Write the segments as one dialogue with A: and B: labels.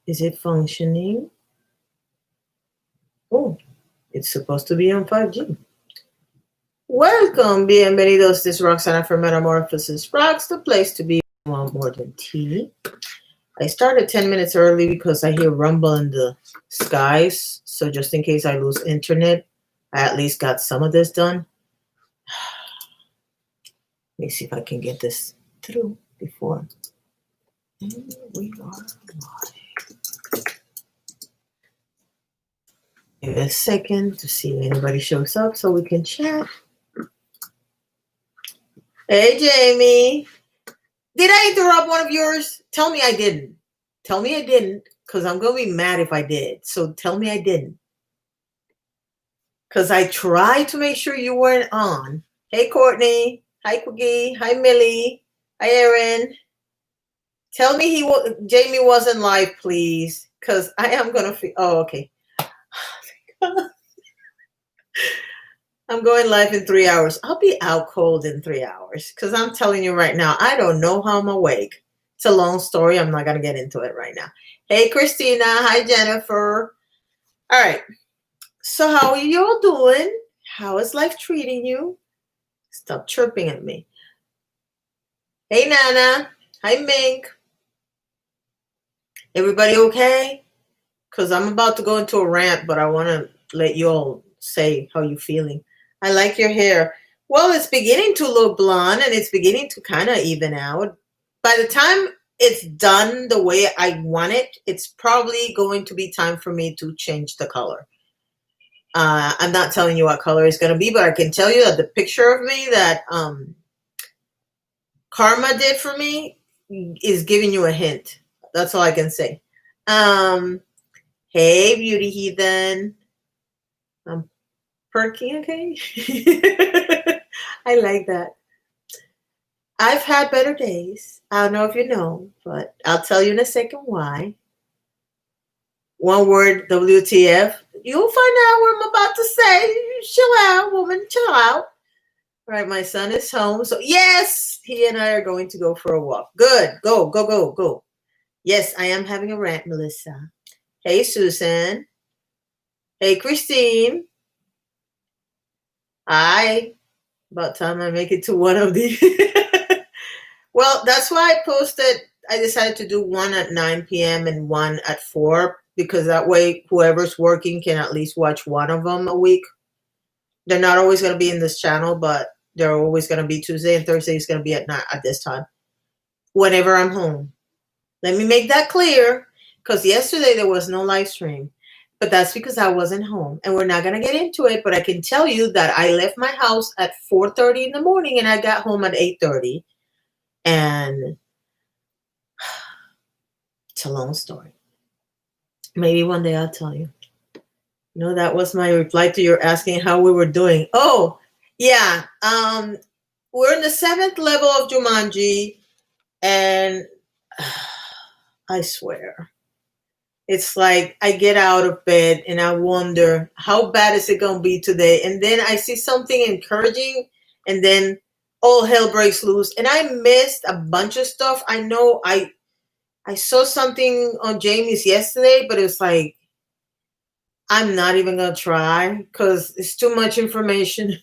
A: Is it functioning? Oh, it's supposed to be on 5G. Welcome, bienvenidos. This is Roxana from MetamorphosisRox, the place to be. Want more than tea. I started 10 minutes early because I hear rumble in the skies. So just in case I lose internet, I at least got some of this done. Let me see if I can get this through before. And we are live. Give it a second to see if anybody shows up so we can chat. Hey, Jamie. Did I interrupt one of yours? Tell me I didn't. Tell me I didn't, because I'm going to be mad if I did. So tell me I didn't. Because I tried to make sure you weren't on. Hey, Courtney. Hi, Quiggy. Hi, Millie. Hi, Erin. Tell me Jamie wasn't live, please. Because I am going to... Oh, okay. I'm going live in 3 hours. I'll be out cold in 3 hours. Because I'm telling you right now, I don't know how I'm awake. It's a long story. I'm not going to get into it right now. Hey, Christina. Hi, Jennifer. All right. So how are you all doing? How is life treating you? Stop chirping at me. Hey, Nana. Hi, Mink. Everybody okay? Because I'm about to go into a rant, but I want to let you all say how you're feeling. I like your hair. Well, it's beginning to look blonde, and it's beginning to kind of even out. By the time it's done the way I want it, it's probably going to be time for me to change the color. I'm not telling you what color it's going to be, but I can tell you that the picture of me that Karma did for me is giving you a hint. That's all I can say. Hey, beauty heathen. I'm perky, okay? I like that. I've had better days. I don't know if you know, but I'll tell you in a second why. One word, WTF. You'll find out what I'm about to say. Chill out, woman. Chill out. All right, my son is home. So, yes, he and I are going to go for a walk. Good. Go, go, go, go. Yes, I am having a rant, Melissa. Hey, Susan. Hey, Christine. Hi. About time I make it to one of the... Well, that's why I decided to do one at 9 p.m. and one at 4, because that way whoever's working can at least watch one of them a week. They're not always going to be in this channel, but they're always going to be Tuesday, and Thursday is going to be at this time, whenever I'm home. Let me make that clear, because yesterday there was no live stream, but that's because I wasn't home, and we're not going to get into it, but I can tell you that I left my house at 4:30 in the morning, and I got home at 8:30, and it's a long story. Maybe one day I'll tell you. No, that was my reply to your asking how we were doing. Oh, yeah. We're in the 7th level of Jumanji, and I swear, it's like I get out of bed and I wonder, how bad is it going to be today? And then I see something encouraging, and then all hell breaks loose. And I missed a bunch of stuff. I know I saw something on Jamie's yesterday, but it was like, I'm not even going to try because it's too much information.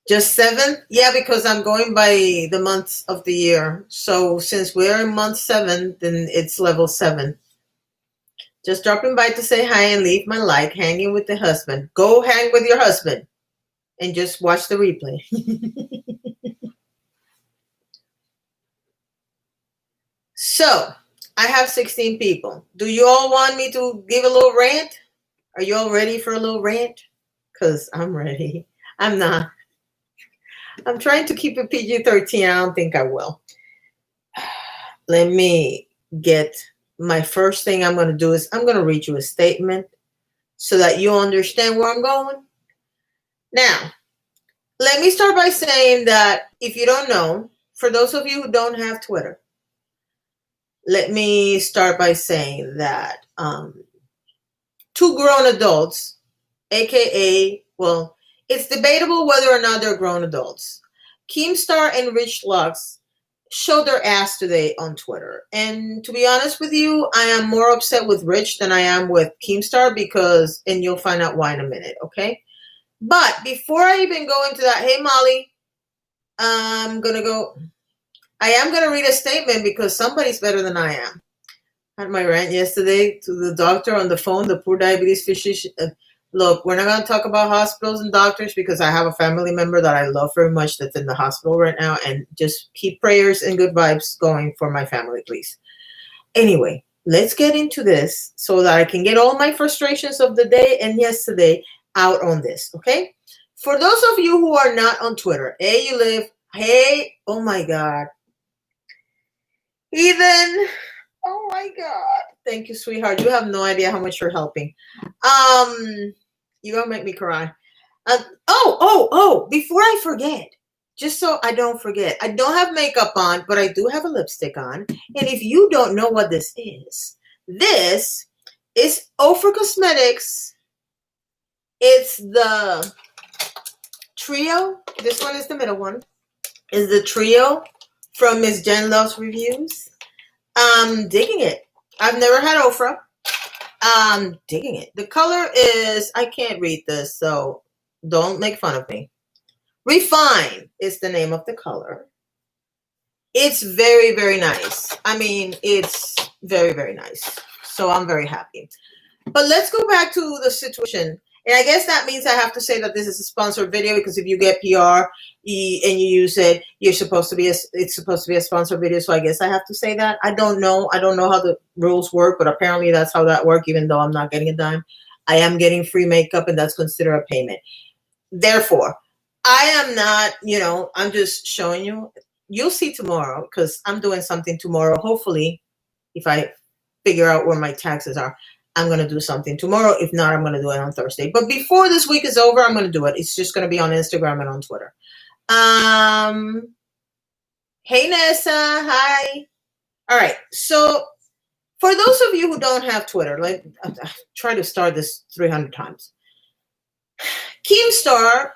A: Just 7? Yeah, because I'm going by the months of the year. So since we're in month 7, then it's level 7. Just dropping by to say hi and leave my like, hanging with the husband. Go hang with your husband and just watch the replay. So, I have 16 people. Do you all want me to give a little rant? Are you all ready for a little rant? Because I'm ready. I'm not. I'm trying to keep it PG-13. I don't think I will. Let me get... My first thing I'm going to do is I'm going to read you a statement so that you understand where I'm going. Now, let me start by saying that if you don't know, for those of you who don't have Twitter, let me start by saying that 2 grown adults, aka, well, it's debatable whether or not they're grown adults. Keemstar and Rich Lux showed their ass today on Twitter. And to be honest with you, I am more upset with Rich than I am with Keemstar because, and you'll find out why in a minute, okay? But before I even go into that, hey Molly, I am going to read a statement because somebody's better than I am. I had my rant yesterday to the doctor on the phone, the poor diabetes physician. Look, we're not going to talk about hospitals and doctors because I have a family member that I love very much that's in the hospital right now, and just keep prayers and good vibes going for my family, please. Anyway, let's get into this so that I can get all my frustrations of the day and yesterday out on this, okay? For those of you who are not on Twitter, you live, hey, oh my God. Ethan, oh my God. Thank you, sweetheart. You have no idea how much you're helping. You're gonna make me cry. Before I forget, just so I don't forget, I don't have makeup on, but I do have a lipstick on. And if you don't know what this is Ofra Cosmetics. It's the Trio. This one is the middle one. Is the Trio from Miss Jen Loves Reviews. I'm digging it. I've never had Ofra. I'm digging it. The color is, I can't read this, so don't make fun of me. Refine is the name of the color. It's very, very nice. I mean, it's very, very nice. So I'm very happy. But let's go back to the situation. And I guess that means I have to say that this is a sponsored video because if you get PR and you use it, it's supposed to be a sponsored video. So I guess I have to say that. I don't know. I don't know how the rules work, but apparently that's how that works, even though I'm not getting a dime. I am getting free makeup, and that's considered a payment. Therefore, I am not, I'm just showing you. You'll see tomorrow because I'm doing something tomorrow. Hopefully, if I figure out where my taxes are, I'm going to do something tomorrow. If not, I'm going to do it on Thursday. But before this week is over, I'm going to do it. It's just going to be on Instagram and on Twitter. Hey, Nessa. Hi. All right. So for those of you who don't have Twitter, like I've tried to start this 300 times. Keemstar,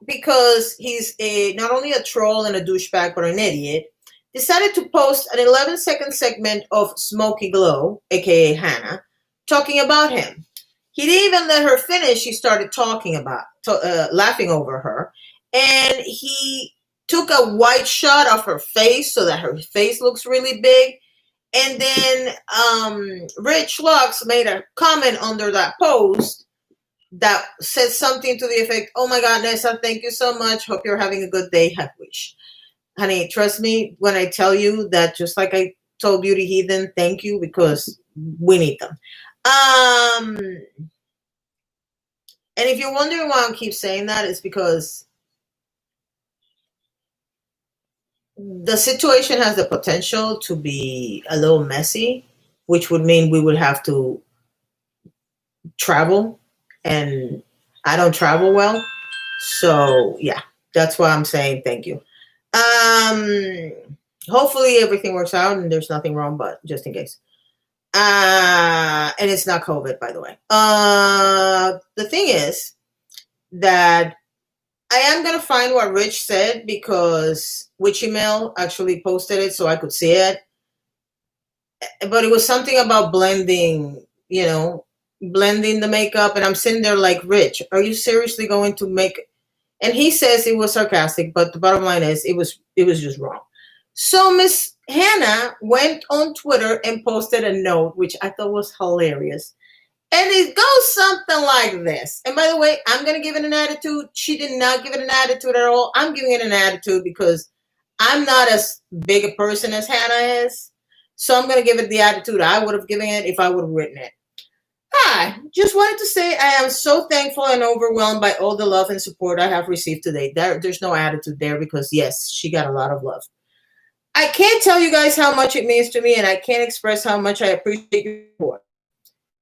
A: because he's not only a troll and a douchebag, but an idiot, decided to post an 11-second segment of Smokey Glow, a.k.a. Hannah, talking about him. He didn't even let her finish. He started laughing over her. And he took a white shot of her face so that her face looks really big. And then Rich Lux made a comment under that post that said something to the effect, oh my God, Nessa, thank you so much. Hope you're having a good day. I wish. Honey, trust me when I tell you that just like I told Beauty Heathen, thank you because we need them. And if you're wondering why I keep saying that, it's because the situation has the potential to be a little messy, which would mean we would have to travel, and I don't travel well. So yeah, that's why I'm saying thank you. Hopefully everything works out and there's nothing wrong, but just in case. And it's not COVID, by the way. The thing is that I am going to find what Rich said because Witchy Mail actually posted it so I could see it. But it was something about blending the makeup. And I'm sitting there like, Rich, are you seriously going to make... And he says it was sarcastic, but the bottom line is it was just wrong. So Miss Hannah went on Twitter and posted a note, which I thought was hilarious. And it goes something like this. And by the way, I'm going to give it an attitude. She did not give it an attitude at all. I'm giving it an attitude because I'm not as big a person as Hannah is. So I'm going to give it the attitude I would have given it if I would have written it. Hi, just wanted to say I am so thankful and overwhelmed by all the love and support I have received today. There's no attitude there because, yes, she got a lot of love. I can't tell you guys how much it means to me, and I can't express how much I appreciate your support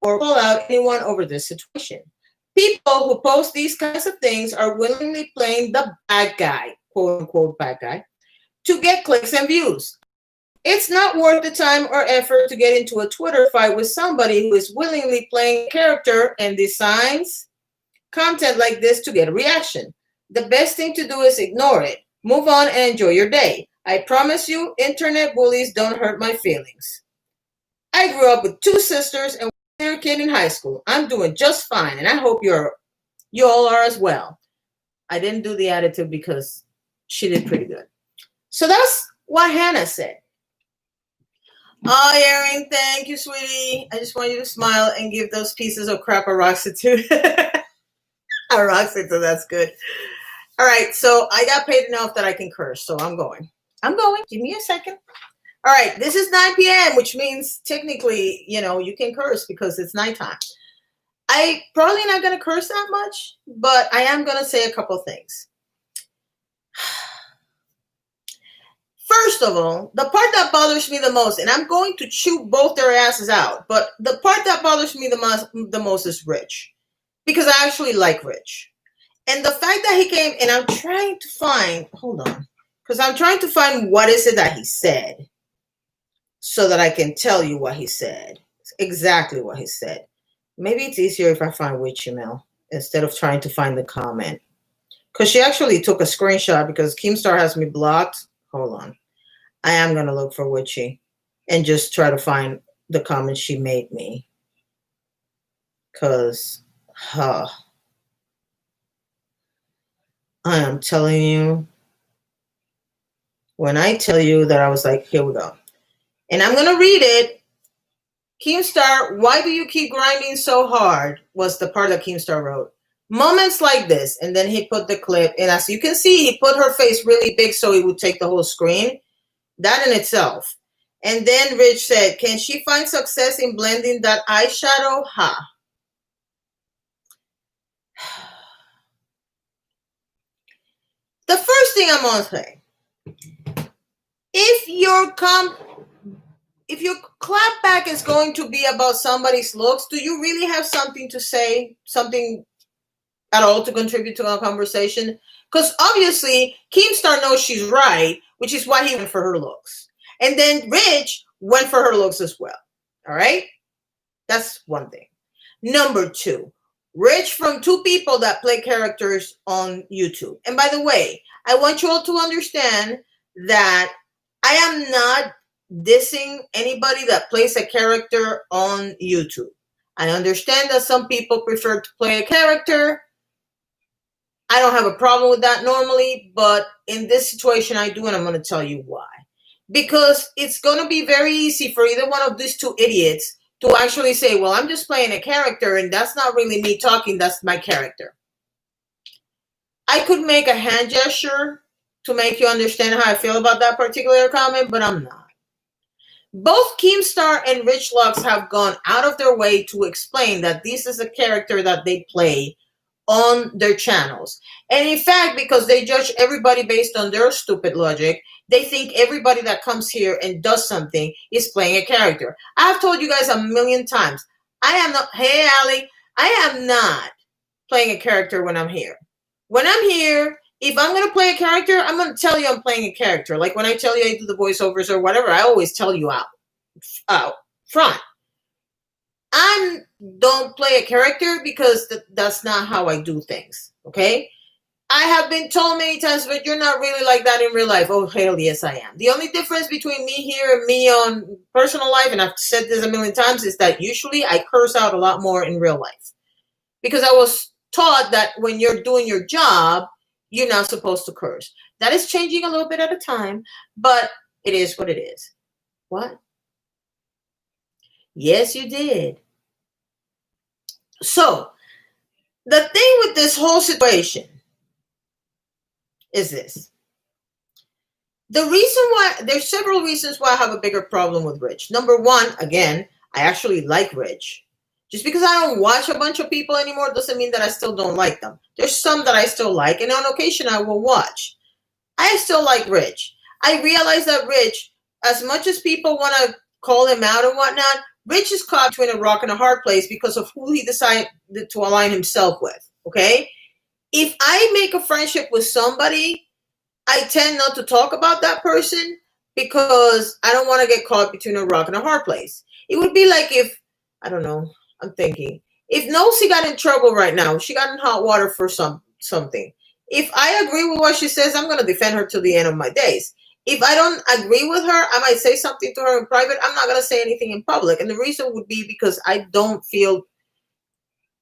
A: or call out anyone over this situation. People who post these kinds of things are willingly playing the bad guy, quote unquote bad guy, to get clicks and views. It's not worth the time or effort to get into a Twitter fight with somebody who is willingly playing a character and designs content like this to get a reaction. The best thing to do is ignore it. Move on and enjoy your day. I promise you, internet bullies don't hurt my feelings. I grew up with 2 sisters and 1 kid in high school. I'm doing just fine, and I hope you all are as well. I didn't do the attitude because she did pretty good. So that's what Hannah said. Oh, Erin, thank you, sweetie. I just want you to smile and give those pieces of crap a Roxy. A Roxy, that's good. All right, so I got paid enough that I can curse, so I'm going. Give me a second. All right, this is 9 p.m., which means technically, you can curse because it's nighttime. I probably not going to curse that much, but I am going to say a couple things. First of all, the part that bothers me the most, and I'm going to chew both their asses out, but the part that bothers me the most is Rich, because I actually like Rich. And the fact that he came, and I'm trying to find, hold on, because I'm trying to find what is it that he said so that I can tell you what he said, exactly what he said. Maybe it's easier if I find which email instead of trying to find the comment. Because she actually took a screenshot because Keemstar has me blocked. Hold on. I am going to look for Witchy and just try to find the comment she made me. Because, I am telling you, when I tell you that I was like, here we go. And I'm going to read it. Keemstar, why do you keep grinding so hard? Was the part that Keemstar wrote. Moments like this. And then he put the clip. And as you can see, he put her face really big so he would take the whole screen. That in itself. And then Rich said, can she find success in blending that eyeshadow? Ha. The first thing I'm going to say, if your clapback is going to be about somebody's looks, do you really have something to say, something at all to contribute to a conversation? Because obviously, Keemstar knows she's right, which is why he went for her looks. And then Rich went for her looks as well. All right? That's one thing. Number 2, Rich from 2 people that play characters on YouTube. And by the way, I want you all to understand that I am not dissing anybody that plays a character on YouTube. I understand that some people prefer to play a character. I don't have a problem with that normally, but in this situation I do, and I'm going to tell you why. Because it's going to be very easy for either one of these 2 idiots to actually say, well, I'm just playing a character, and that's not really me talking, that's my character. I could make a hand gesture to make you understand how I feel about that particular comment, but I'm not. Both Keemstar and Rich Lux have gone out of their way to explain that this is a character that they play on their channels. And in fact, because they judge everybody based on their stupid logic, they think everybody that comes here and does something is playing a character. I've told you guys a million times, I am not, hey, Ali, I am not playing a character when I'm here. When I'm here, if I'm going to play a character, I'm going to tell you I'm playing a character. Like when I tell you I do the voiceovers or whatever, I always tell you out front. I don't play a character because that's not how I do things, okay? I have been told many times, but you're not really like that in real life. Oh, hell yes, I am. The only difference between me here and me on personal life, and I've said this a million times, is that usually I curse out a lot more in real life. Because I was taught that when you're doing your job, you're not supposed to curse. That is changing a little bit at a time, but it is what it is. What? Yes, you did. So, the thing with this whole situation is this. The reason why, there's several reasons why I have a bigger problem with Rich. Number 1, again, I actually like Rich. Just because I don't watch a bunch of people anymore doesn't mean that I still don't like them. There's some that I still like, and on occasion I will watch. I still like Rich. I realize that Rich, as much as people want to call him out and whatnot, Rich is caught between a rock and a hard place because of who he decided to align himself with, okay? If I make a friendship with somebody, I tend not to talk about that person because I don't want to get caught between a rock and a hard place. It would be like if, I don't know, I'm thinking, if Nosy got in trouble right now, she got in hot water for something. If I agree with what she says, I'm going to defend her till the end of my days. If I don't agree with her, I might say something to her in private. I'm not going to say anything in public. And the reason would be because I don't feel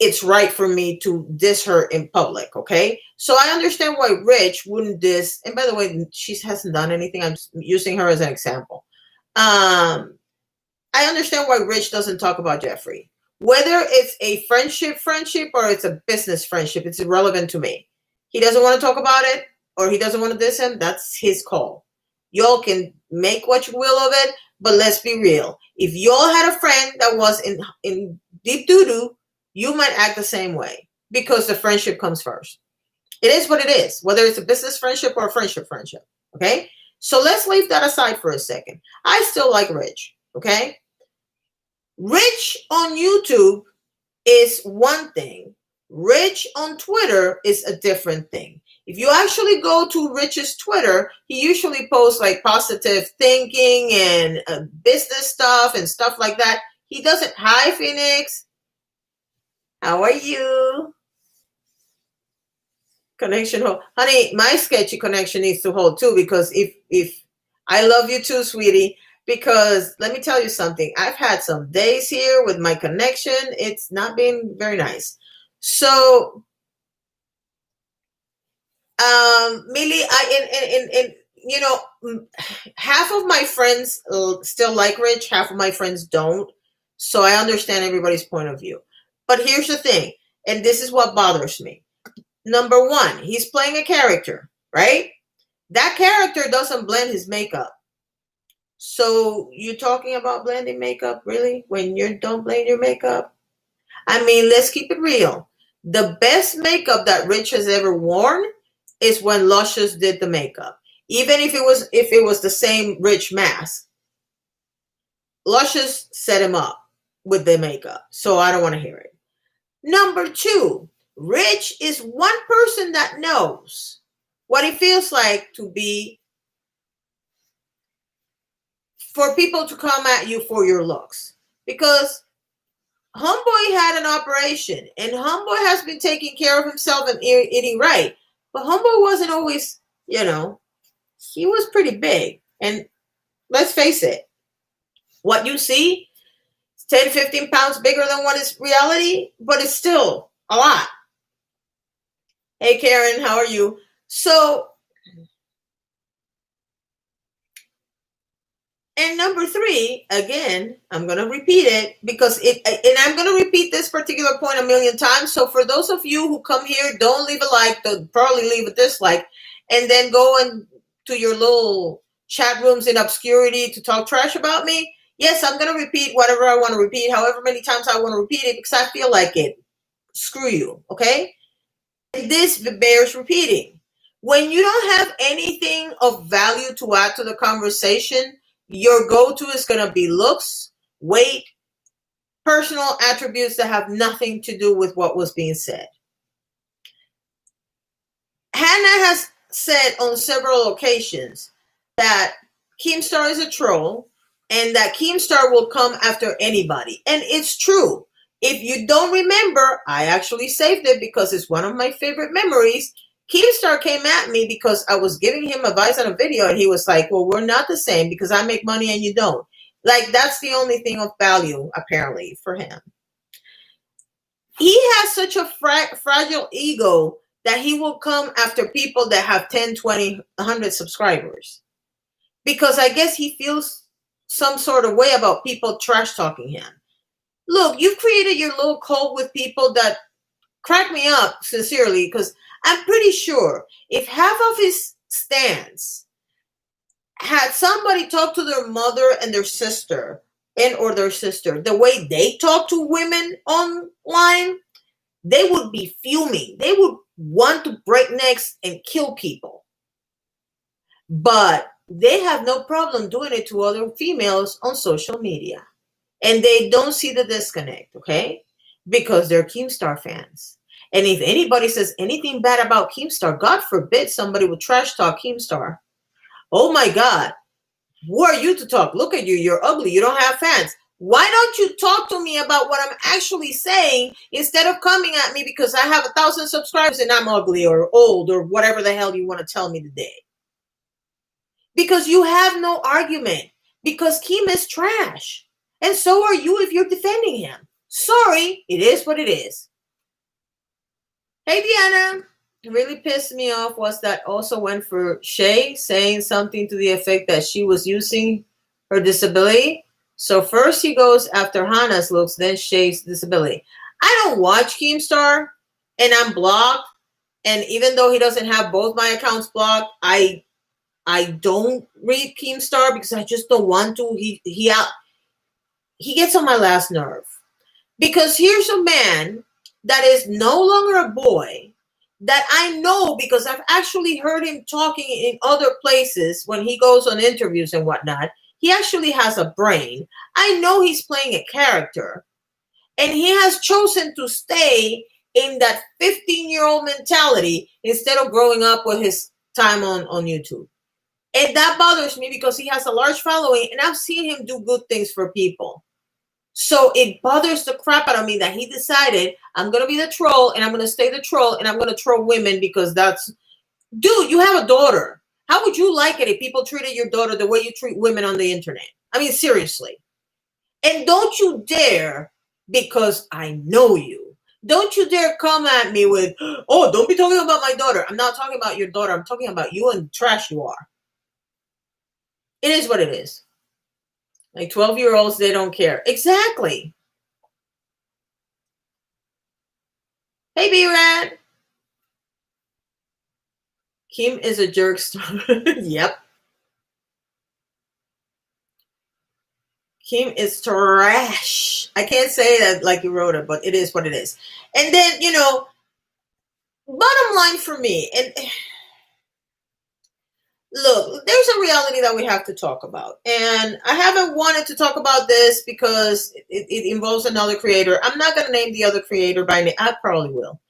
A: it's right for me to diss her in public. Okay. So I understand why Rich wouldn't diss. And by the way, she hasn't done anything. I'm just using her as an example. I understand why Rich doesn't talk about Jeffrey. Whether it's a friendship or it's a business friendship, it's irrelevant to me. He doesn't want to talk about it or he doesn't want to diss him. That's his call. Y'all can make what you will of it, but let's be real. If y'all had a friend that was in deep doo-doo, you might act the same way because the friendship comes first. It is what it is, whether it's a business friendship or a friendship. Okay? So let's leave that aside for a second. I still like Rich. Okay? Rich on YouTube is one thing. Rich on Twitter is a different thing. If you actually go to Rich's Twitter, he usually posts like positive thinking and business stuff and stuff like that. He doesn't. Hi, Phoenix. How are you? Connection hold. Honey, my sketchy connection needs to hold too, because if I love you too, sweetie, because let me tell you something. I've had some days here with my connection. It's not been very nice. So, Millie, half of my friends still like Rich, half of my friends don't. So I understand everybody's point of view. But here's the thing, and this is what bothers me. Number one, he's playing a character, right? That character doesn't blend his makeup. So you're talking about blending makeup, really? When you don't blend your makeup? I mean, let's keep it real. The best makeup that Rich has ever worn is when Luscious did the makeup. Even if it was the same Rich mask, Luscious set him up with the makeup. So I don't want to hear it. Number two, Rich is one person that knows what it feels like to be, for people to come at you for your looks. Because Homeboy had an operation and Homeboy has been taking care of himself and eating right. But Homeboy wasn't always, he was pretty big. And let's face it, what you see is 10, 15 pounds bigger than what is reality, but it's still a lot. Hey, Karen, how are you? So, and number three, again, I'm going to repeat it because and I'm going to repeat this particular point a million times. So for those of you who come here, don't leave a like, probably leave a dislike, and then go to your little chat rooms in obscurity to talk trash about me. Yes, I'm going to repeat whatever I want to repeat, however many times I want to repeat it, because I feel like it. Screw you, okay? And this bears repeating. When you don't have anything of value to add to the conversation, your go-to is going to be looks, weight, personal attributes that have nothing to do with what was being said. Hannah has said on several occasions that Keemstar is a troll and that Keemstar will come after anybody. And it's true. If you don't remember, I actually saved it because it's one of my favorite memories. Keemstar came at me because I was giving him advice on a video and he was like, well, we're not the same because I make money and you don't. Like, that's the only thing of value, apparently, for him. He has such a fragile ego that he will come after people that have 10, 20, 100 subscribers. Because I guess he feels some sort of way about people trash talking him. Look, you've created your little cult with people that crack me up, sincerely, because I'm pretty sure if half of his stands had somebody talk to their mother and their sister or their sister the way they talk to women online, they would be fuming. They would want to break necks and kill people. But they have no problem doing it to other females on social media. And they don't see the disconnect, okay? Because they're Keemstar fans. And if anybody says anything bad about Keemstar, God forbid somebody would trash talk Keemstar. Oh my God. Who are you to talk? Look at you. You're ugly. You don't have fans. Why don't you talk to me about what I'm actually saying instead of coming at me because I have 1,000 subscribers and I'm ugly or old or whatever the hell you want to tell me today? because you have no argument, because Kim is trash. And so are you if you're defending him. Sorry, it is what it is. Hey, Deanna. It really pissed me off was that also went for Shay saying something to the effect that she was using her disability. So first he goes after Hannah's looks, then Shay's disability. I don't watch Keemstar, and I'm blocked. And even though he doesn't have both my accounts blocked, I don't read Keemstar because I just don't want to. He gets on my last nerve. Because here's a man that is no longer a boy that I know because I've actually heard him talking in other places when he goes on interviews and whatnot. He actually has a brain. I know he's playing a character. And he has chosen to stay in that 15-year-old mentality instead of growing up with his time on YouTube. And that bothers me because he has a large following and I've seen him do good things for people. So it bothers the crap out of me that he decided I'm going to be the troll and I'm going to stay the troll and I'm going to troll women because that's... Dude, you have a daughter. How would you like it if people treated your daughter the way you treat women on the internet? I mean, seriously. And don't you dare, because I know you, don't you dare come at me with, oh, don't be talking about my daughter. I'm not talking about your daughter. I'm talking about you and the trash you are. It is what it is. Like 12-year-olds, they don't care. Exactly. Hey, B-Rad. Kim is a jerk star. Yep. Kim is trash. I can't say that like you wrote it, but it is what it is. And then, bottom line for me, and look, there's a reality that we have to talk about. And I haven't wanted to talk about this because it involves another creator. I'm not going to name the other creator by name. I probably will.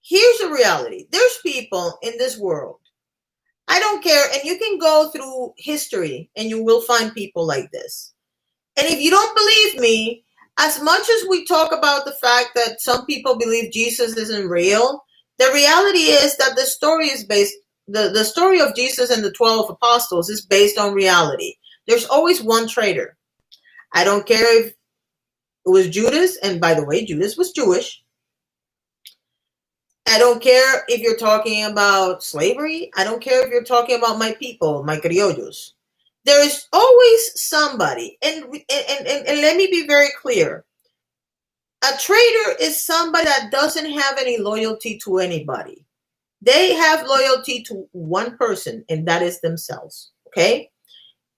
A: Here's a reality. There's people in this world. I don't care. And you can go through history and you will find people like this. And if you don't believe me, as much as we talk about the fact that some people believe Jesus isn't real, the reality is that the story is based, the story of Jesus and the 12 apostles is based on reality. There's always one traitor. I don't care if it was Judas, and by the way, Judas was Jewish. I don't care if you're talking about slavery. I don't care if you're talking about my people, my criollos. There is always somebody, and let me be very clear. A traitor is somebody that doesn't have any loyalty to anybody. They have loyalty to one person, and that is themselves. Okay?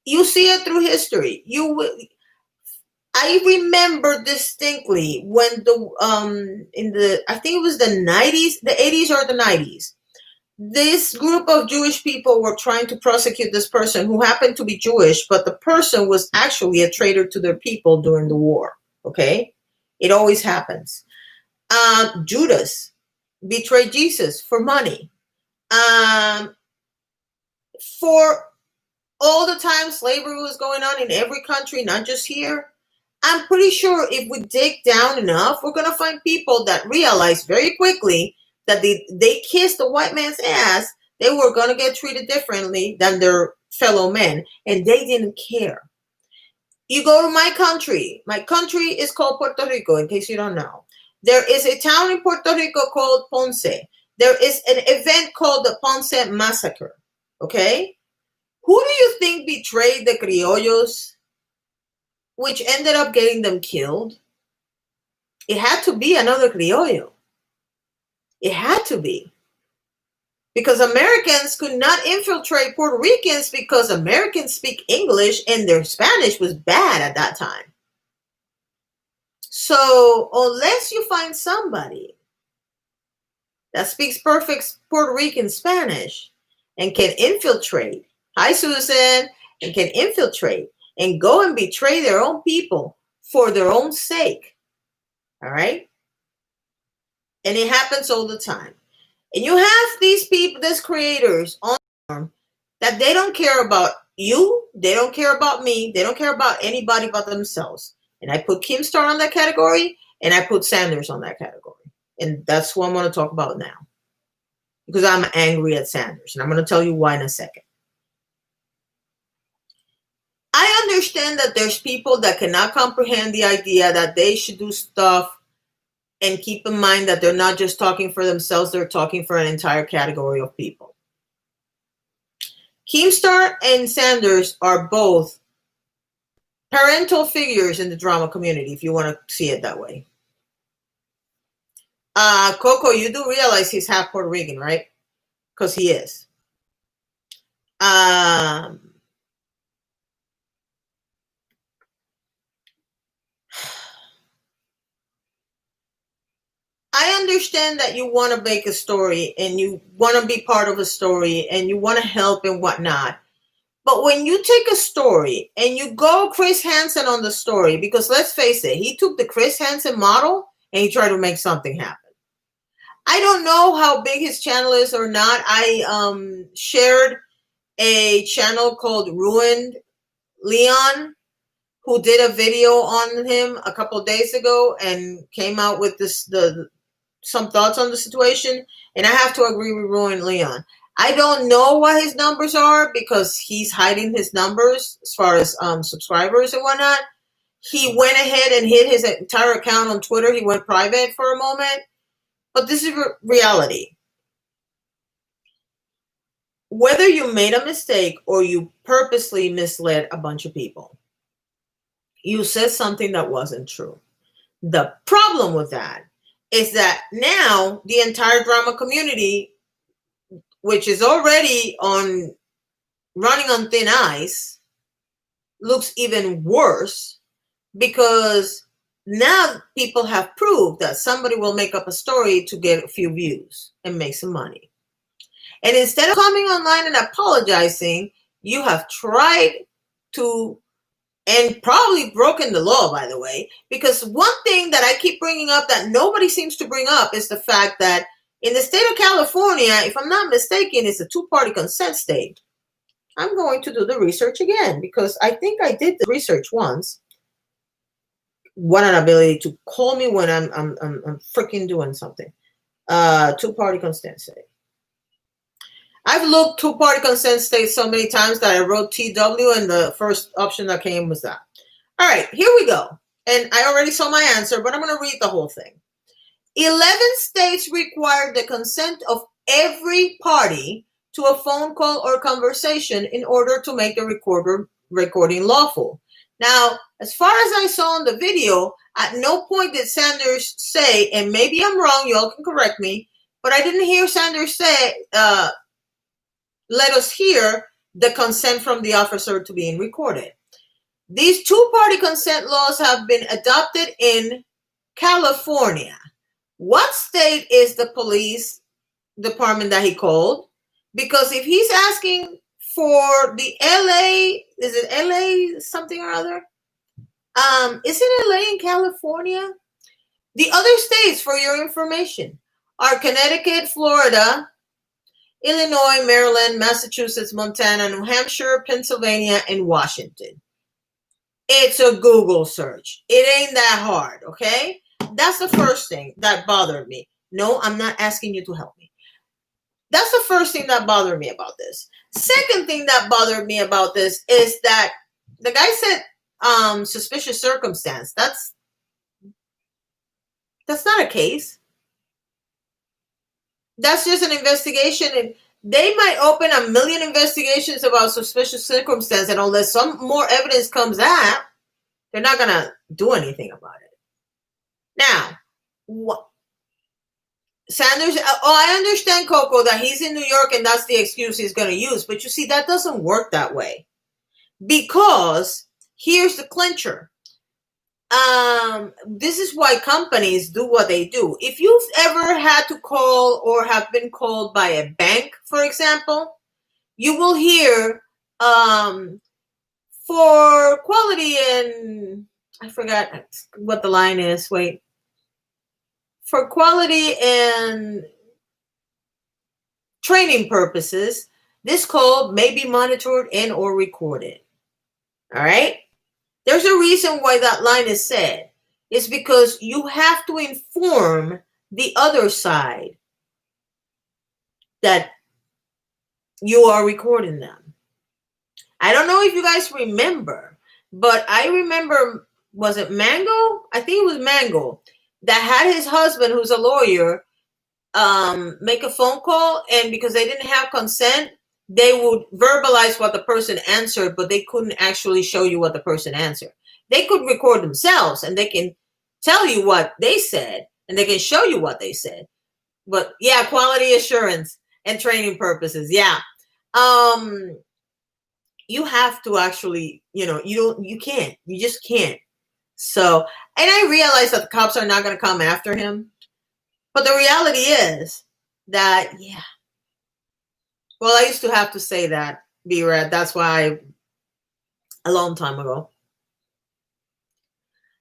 A: You see it through history. I remember distinctly when I think it was the 90s, the 80s or the 90s. This group of Jewish people were trying to prosecute this person who happened to be Jewish, but the person was actually a traitor to their people during the war. Okay? It always happens. Judas betrayed Jesus for money. For all the time slavery was going on in every country, not just here, I'm pretty sure if we dig down enough, we're going to find people that realize very quickly that they kissed the white man's ass. They were going to get treated differently than their fellow men, and they didn't care. You go to my country. My country is called Puerto Rico, in case you don't know. There is a town in Puerto Rico called Ponce. There is an event called the Ponce Massacre. Okay? Who do you think betrayed the criollos, which ended up getting them killed? It had to be another criollo. It had to be. Because Americans could not infiltrate Puerto Ricans because Americans speak English and their Spanish was bad at that time. So unless you find somebody that speaks perfect Puerto Rican Spanish and can infiltrate, hi Susan, and can infiltrate and go and betray their own people for their own sake. All right? And it happens all the time. And you have these people, these creators on that they don't care about you. They don't care about me. They don't care about anybody but themselves. And I put Keemstar on that category and I put Sanders on that category. And that's what I'm going to talk about now. because I'm angry at Sanders. And I'm going to tell you why in a second. I understand that there's people that cannot comprehend the idea that they should do stuff, and keep in mind that they're not just talking for themselves, they're talking for an entire category of people. Keemstar and Sanders are both parental figures in the drama community, if you want to see it that way. Coco, you do realize he's half Puerto Rican, right? Because he is. I understand that you want to make a story and you want to be part of a story and you want to help and whatnot. But when you take a story and you go Chris Hansen on the story, because let's face it, he took the Chris Hansen model and he tried to make something happen. I don't know how big his channel is or not. I shared a channel called Ruined Leon, who did a video on him a couple of days ago and came out with some thoughts on the situation. And I have to agree with Ruined Leon. I don't know what his numbers are because he's hiding his numbers as far as subscribers and whatnot. He went ahead and hid his entire account on Twitter. He went private for a moment. But this is reality. Whether you made a mistake or you purposely misled a bunch of people, you said something that wasn't true. The problem with that is that now the entire drama community, which is already running on thin ice, looks even worse because now people have proved that somebody will make up a story to get a few views and make some money. And instead of coming online and apologizing, you have tried to, and probably broken the law, by the way, because one thing that I keep bringing up that nobody seems to bring up is the fact that in the state of California, if I'm not mistaken, it's a two-party consent state. I'm going to do the research again because I think I did the research once. What an ability to call me when I'm freaking doing something. Two-party consent state. I've looked two-party consent state so many times that I wrote TW and the first option that came was that. All right, here we go. And I already saw my answer, but I'm going to read the whole thing. 11 states require the consent of every party to a phone call or conversation in order to make the recording lawful. Now, as far as I saw in the video, at no point did Sanders say, and maybe I'm wrong, y'all can correct me, but I didn't hear Sanders say, let us hear the consent from the officer to being recorded. These two-party consent laws have been adopted in California. What state is the police department that he called? Because if he's asking for the LA, is it LA something or other? Isn't LA in California? The other states, for your information, are Connecticut, Florida, Illinois, Maryland, Massachusetts, Montana, New Hampshire, Pennsylvania, and Washington. It's a Google search. It ain't that hard, okay? That's the first thing that bothered me. No, I'm not asking you to help me. That's the first thing that bothered me about this. Second thing that bothered me about this is that the guy said suspicious circumstance. That's not a case. That's just an investigation, and they might open a million investigations about suspicious circumstance, and unless some more evidence comes out, they're not going to do anything about it. Now, what? Sanders, I understand, Coco, that he's in New York and that's the excuse he's going to use. But you see, that doesn't work that way. Because here's the clincher. This is why companies do what they do. If you've ever had to call or have been called by a bank, for example, you will hear for quality and I forgot what the line is. Wait. For quality and training purposes, this call may be monitored and or recorded. All right? There's a reason why that line is said. It's because you have to inform the other side that you are recording them. I don't know if you guys remember, but I remember, was it Mango? I think it was Mango that had his husband, who's a lawyer, make a phone call, and because they didn't have consent, they would verbalize what the person answered, but they couldn't actually show you what the person answered. They could record themselves and they can tell you what they said and they can show you what they said. But yeah, quality assurance and training purposes. Yeah. You have to actually, you just can't. So, and I realize that the cops are not going to come after him. But the reality is that, yeah. Well, I used to have to say that, B-Red. That's why a long time ago.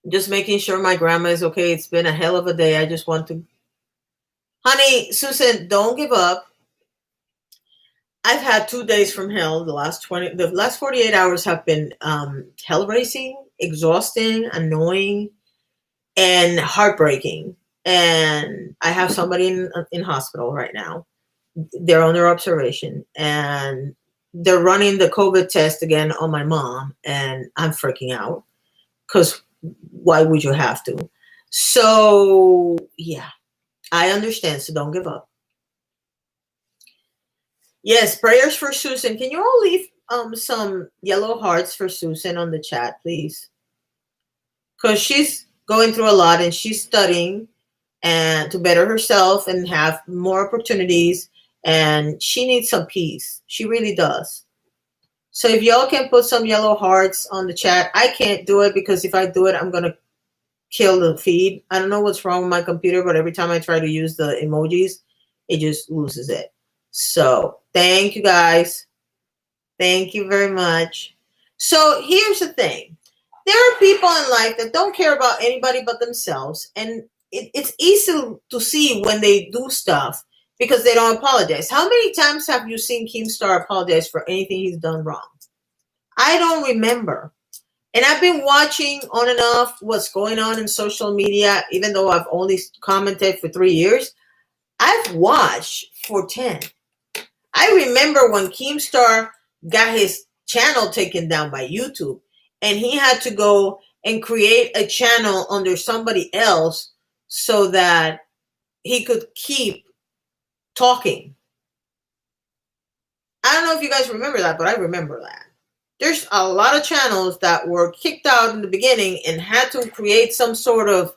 A: Just making sure my grandma is okay. It's been a hell of a day. I just want to. Honey, Susan, don't give up. I've had 2 days from hell. The last 48 hours have been hell raising, exhausting, annoying, and heartbreaking. And I have somebody in hospital right now. They're under observation, and they're running the COVID test again on my mom, and I'm freaking out because why would you have to? So yeah, I understand. So don't give up. Yes, prayers for Susan. Can you all leave some yellow hearts for Susan on the chat, please? Because she's going through a lot and she's studying and to better herself and have more opportunities, and she needs some peace. She really does. So if y'all can put some yellow hearts on the chat. I can't do it because if I do it, I'm going to kill the feed. I don't know what's wrong with my computer, but every time I try to use the emojis, it just loses it. So thank you guys. Thank you very much. So here's the thing. There are people in life that don't care about anybody but themselves. And it's easy to see when they do stuff because they don't apologize. How many times have you seen Keemstar apologize for anything he's done wrong? I don't remember. And I've been watching on and off what's going on in social media, even though I've only commented for 3 years. I've watched for 10. I remember when Keemstar got his channel taken down by YouTube, and he had to go and create a channel under somebody else so that he could keep talking. I don't know if you guys remember that, but I remember that. There's a lot of channels that were kicked out in the beginning and had to create some sort of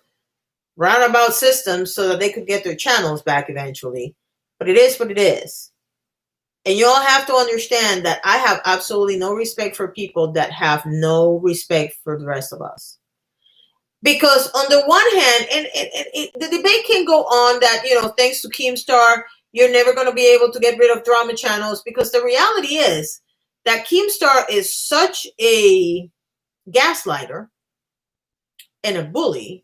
A: roundabout system so that they could get their channels back eventually. But it is what it is. And you all have to understand that I have absolutely no respect for people that have no respect for the rest of us. Because on the one hand, and the debate can go on that, thanks to Keemstar, you're never going to be able to get rid of drama channels, because the reality is that Keemstar is such a gaslighter and a bully,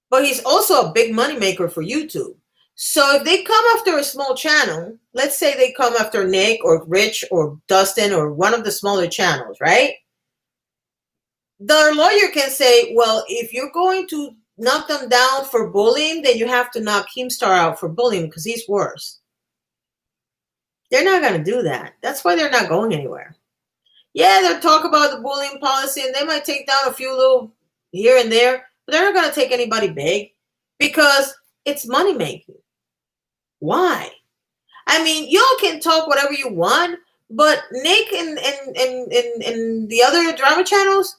A: but he's also a big moneymaker for YouTube. So if they come after a small channel, let's say they come after Nick or Rich or Dustin or one of the smaller channels, right? The lawyer can say, well, if you're going to knock them down for bullying, then you have to knock Keemstar out for bullying because he's worse. They're not going to do that. That's why they're not going anywhere. Yeah, they'll talk about the bullying policy and they might take down a few little here and there, but they're not going to take anybody big because it's money making. Why? I mean, y'all can talk whatever you want, but Nick and the other drama channels,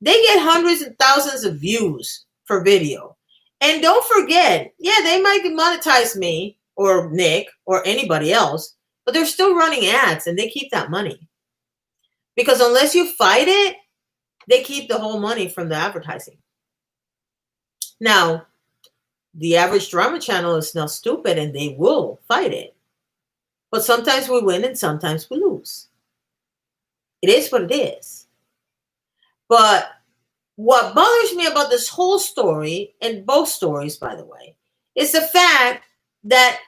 A: they get hundreds and thousands of views for video. And don't forget, yeah, they might monetize me or Nick or anybody else, but they're still running ads and they keep that money. Because unless you fight it, they keep the whole money from the advertising. Now, the average drama channel is not stupid and they will fight it. But sometimes we win and sometimes we lose. It is what it is. But what bothers me about this whole story, and both stories, by the way, is the fact that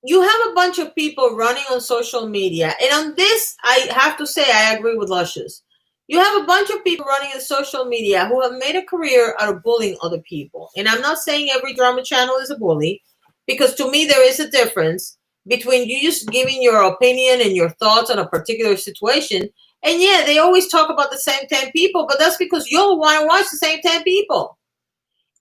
A: you have a bunch of people running on social media. And on this, I have to say, I agree with Luscious. You have a bunch of people running in social media who have made a career out of bullying other people. And I'm not saying every drama channel is a bully, because to me, there is a difference between you just giving your opinion and your thoughts on a particular situation. And yeah, they always talk about the same 10 people, but that's because you'll want to watch the same 10 people.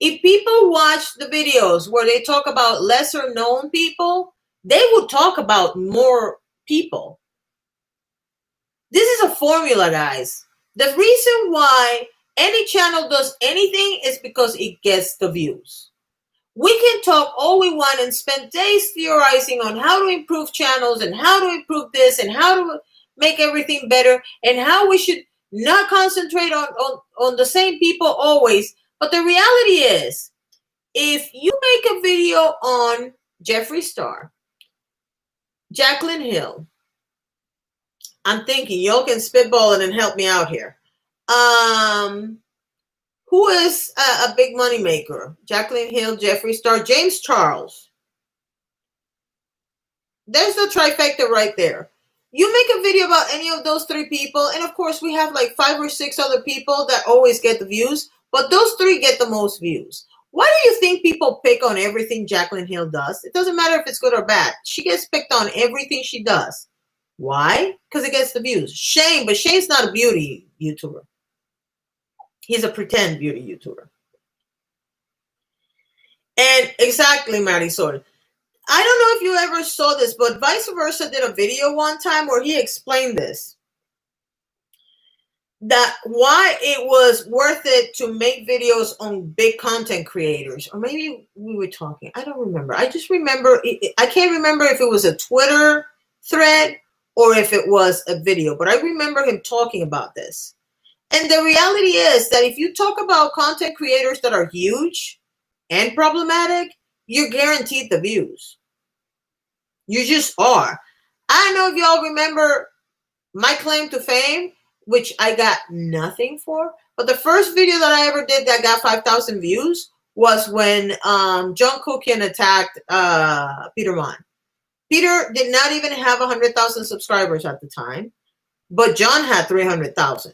A: If people watch the videos where they talk about lesser known people, they will talk about more people. This is a formula, guys. The reason why any channel does anything is because it gets the views. We can talk all we want and spend days theorizing on how to improve channels and how to improve this and how to make everything better and how we should not concentrate on the same people always. But the reality is, if you make a video on Jeffree Star, Jaclyn Hill, I'm thinking y'all can spitball it and help me out here. Who is a big money maker? Jaclyn Hill, Jeffree Star, James Charles. There's the trifecta right there. You make a video about any of those three people, and of course we have like 5 or 6 other people that always get the views, but those 3 get the most views. Why do you think people pick on everything Jaclyn Hill does? It doesn't matter if it's good or bad. She gets picked on everything she does. Why? Because it gets the views. Shane, but Shane's not a beauty YouTuber. He's a pretend beauty YouTuber. And exactly, Marisol. I don't know if you ever saw this, but Vice Versa did a video one time where he explained this. That why it was worth it to make videos on big content creators. Or maybe we were talking. I don't remember. I just remember. I can't remember if it was a Twitter thread or if it was a video. But I remember him talking about this. And the reality is that if you talk about content creators that are huge and problematic, you're guaranteed the views. You just are. I don't know if y'all remember my claim to fame, which I got nothing for. But the first video that I ever did that got 5,000 views was when John Cookian attacked Peter Mon. Peter did not even have 100,000 subscribers at the time, but John had 300,000.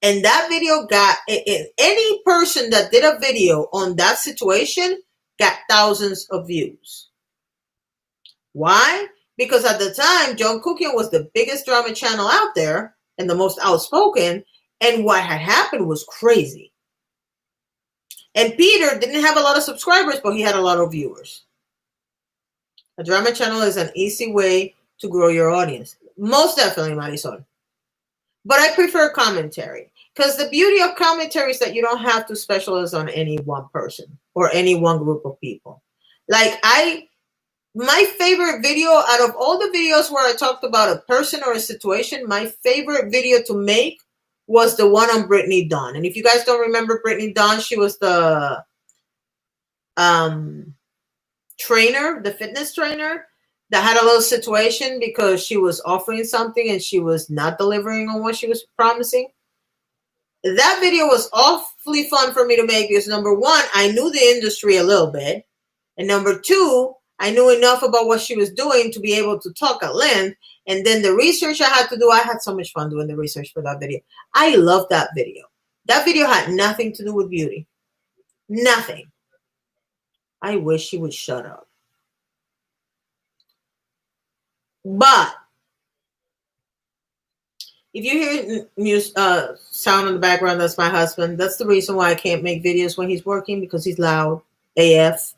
A: And that video got, any person that did a video on that situation got thousands of views. Why? Because at the time, John Cookian was the biggest drama channel out there and the most outspoken. And what had happened was crazy. And Peter didn't have a lot of subscribers, but he had a lot of viewers. A drama channel is an easy way to grow your audience. Most definitely, Marisol. But I prefer commentary. Because the beauty of commentary is that you don't have to specialize on any one person or any one group of people. Like my favorite video out of all the videos where I talked about a person or a situation, my favorite video to make was the one on Brittany Dawn. And if you guys don't remember Brittany Dawn, she was the trainer, the fitness trainer that had a little situation because she was offering something and she was not delivering on what she was promising. That video was awfully fun for me to make because number one, I knew the industry a little bit. And number two, I knew enough about what she was doing to be able to talk at length. And then the research I had to do, I had so much fun doing the research for that video. I loved that video. That video had nothing to do with beauty. Nothing. I wish she would shut up. But if you hear music, sound in the background, that's my husband. That's the reason why I can't make videos when he's working, because he's loud AF.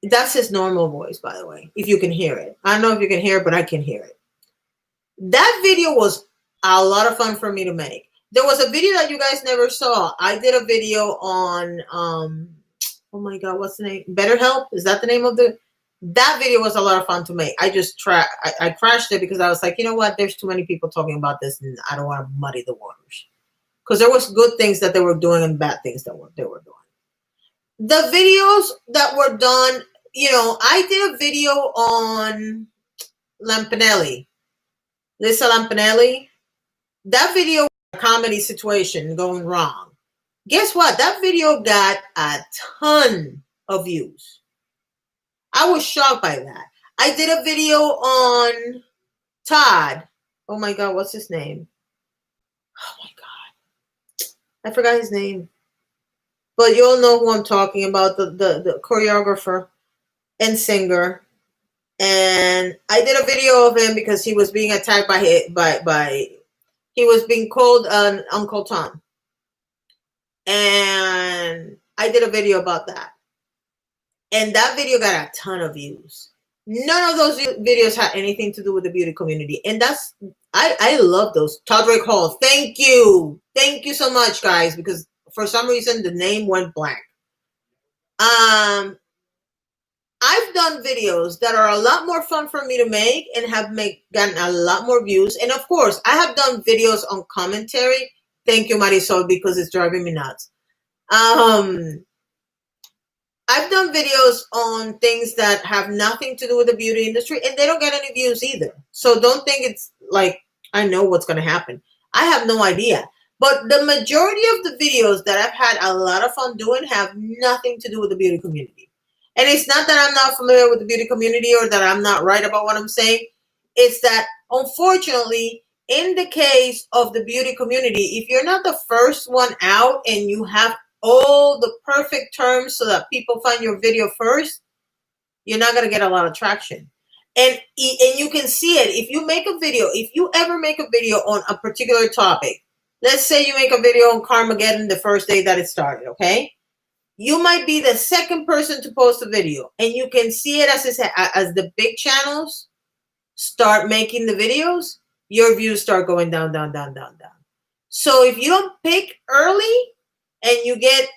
A: That's his normal voice, by the way, if you can hear it. I don't know if you can hear it, but I can hear it. That video was a lot of fun for me to make. There was a video that you guys never saw. I did a video on, oh my God, what's the name? BetterHelp? Is that the name of the... That video was a lot of fun to make. I just I crashed it because I was like, you know what? There's too many people talking about this and I don't want to muddy the waters. Because there was good things that they were doing and bad things that they were doing. The videos that were done, you know, I did a video on Lampanelli, Lisa Lampanelli. That video was a comedy situation going wrong. Guess what? That video got a ton of views. I was shocked by that. I did a video on Todd. Oh my God, what's his name? Oh my God. I forgot his name. But you all know who I'm talking about, the choreographer and singer. And I did a video of him because he was being attacked he was being called an Uncle Tom. And I did a video about that. And that video got a ton of views. None of those videos had anything to do with the beauty community. And that's, I love those. Todrick Hall, thank you. Thank you so much, guys, because for some reason the name went blank. I've done videos that are a lot more fun for me to make and have gotten a lot more views. And of course, I have done videos on commentary. Thank you, Marisol, because it's driving me nuts. I've done videos on things that have nothing to do with the beauty industry, and they don't get any views either. So don't think it's like I know what's going to happen. I have no idea. But the majority of the videos that I've had a lot of fun doing have nothing to do with the beauty community. And it's not that I'm not familiar with the beauty community or that I'm not right about what I'm saying. It's that, unfortunately, in the case of the beauty community, if you're not the first one out and you have all the perfect terms so that people find your video first, you're not going to get a lot of traction. And you can see it. If you make a video, if you ever make a video on a particular topic, let's say you make a video on Carmageddon the first day that it started, okay? You might be the second person to post a video, and you can see it as the big channels start making the videos, your views start going down, down, down, down, down. So if you don't pick early and you get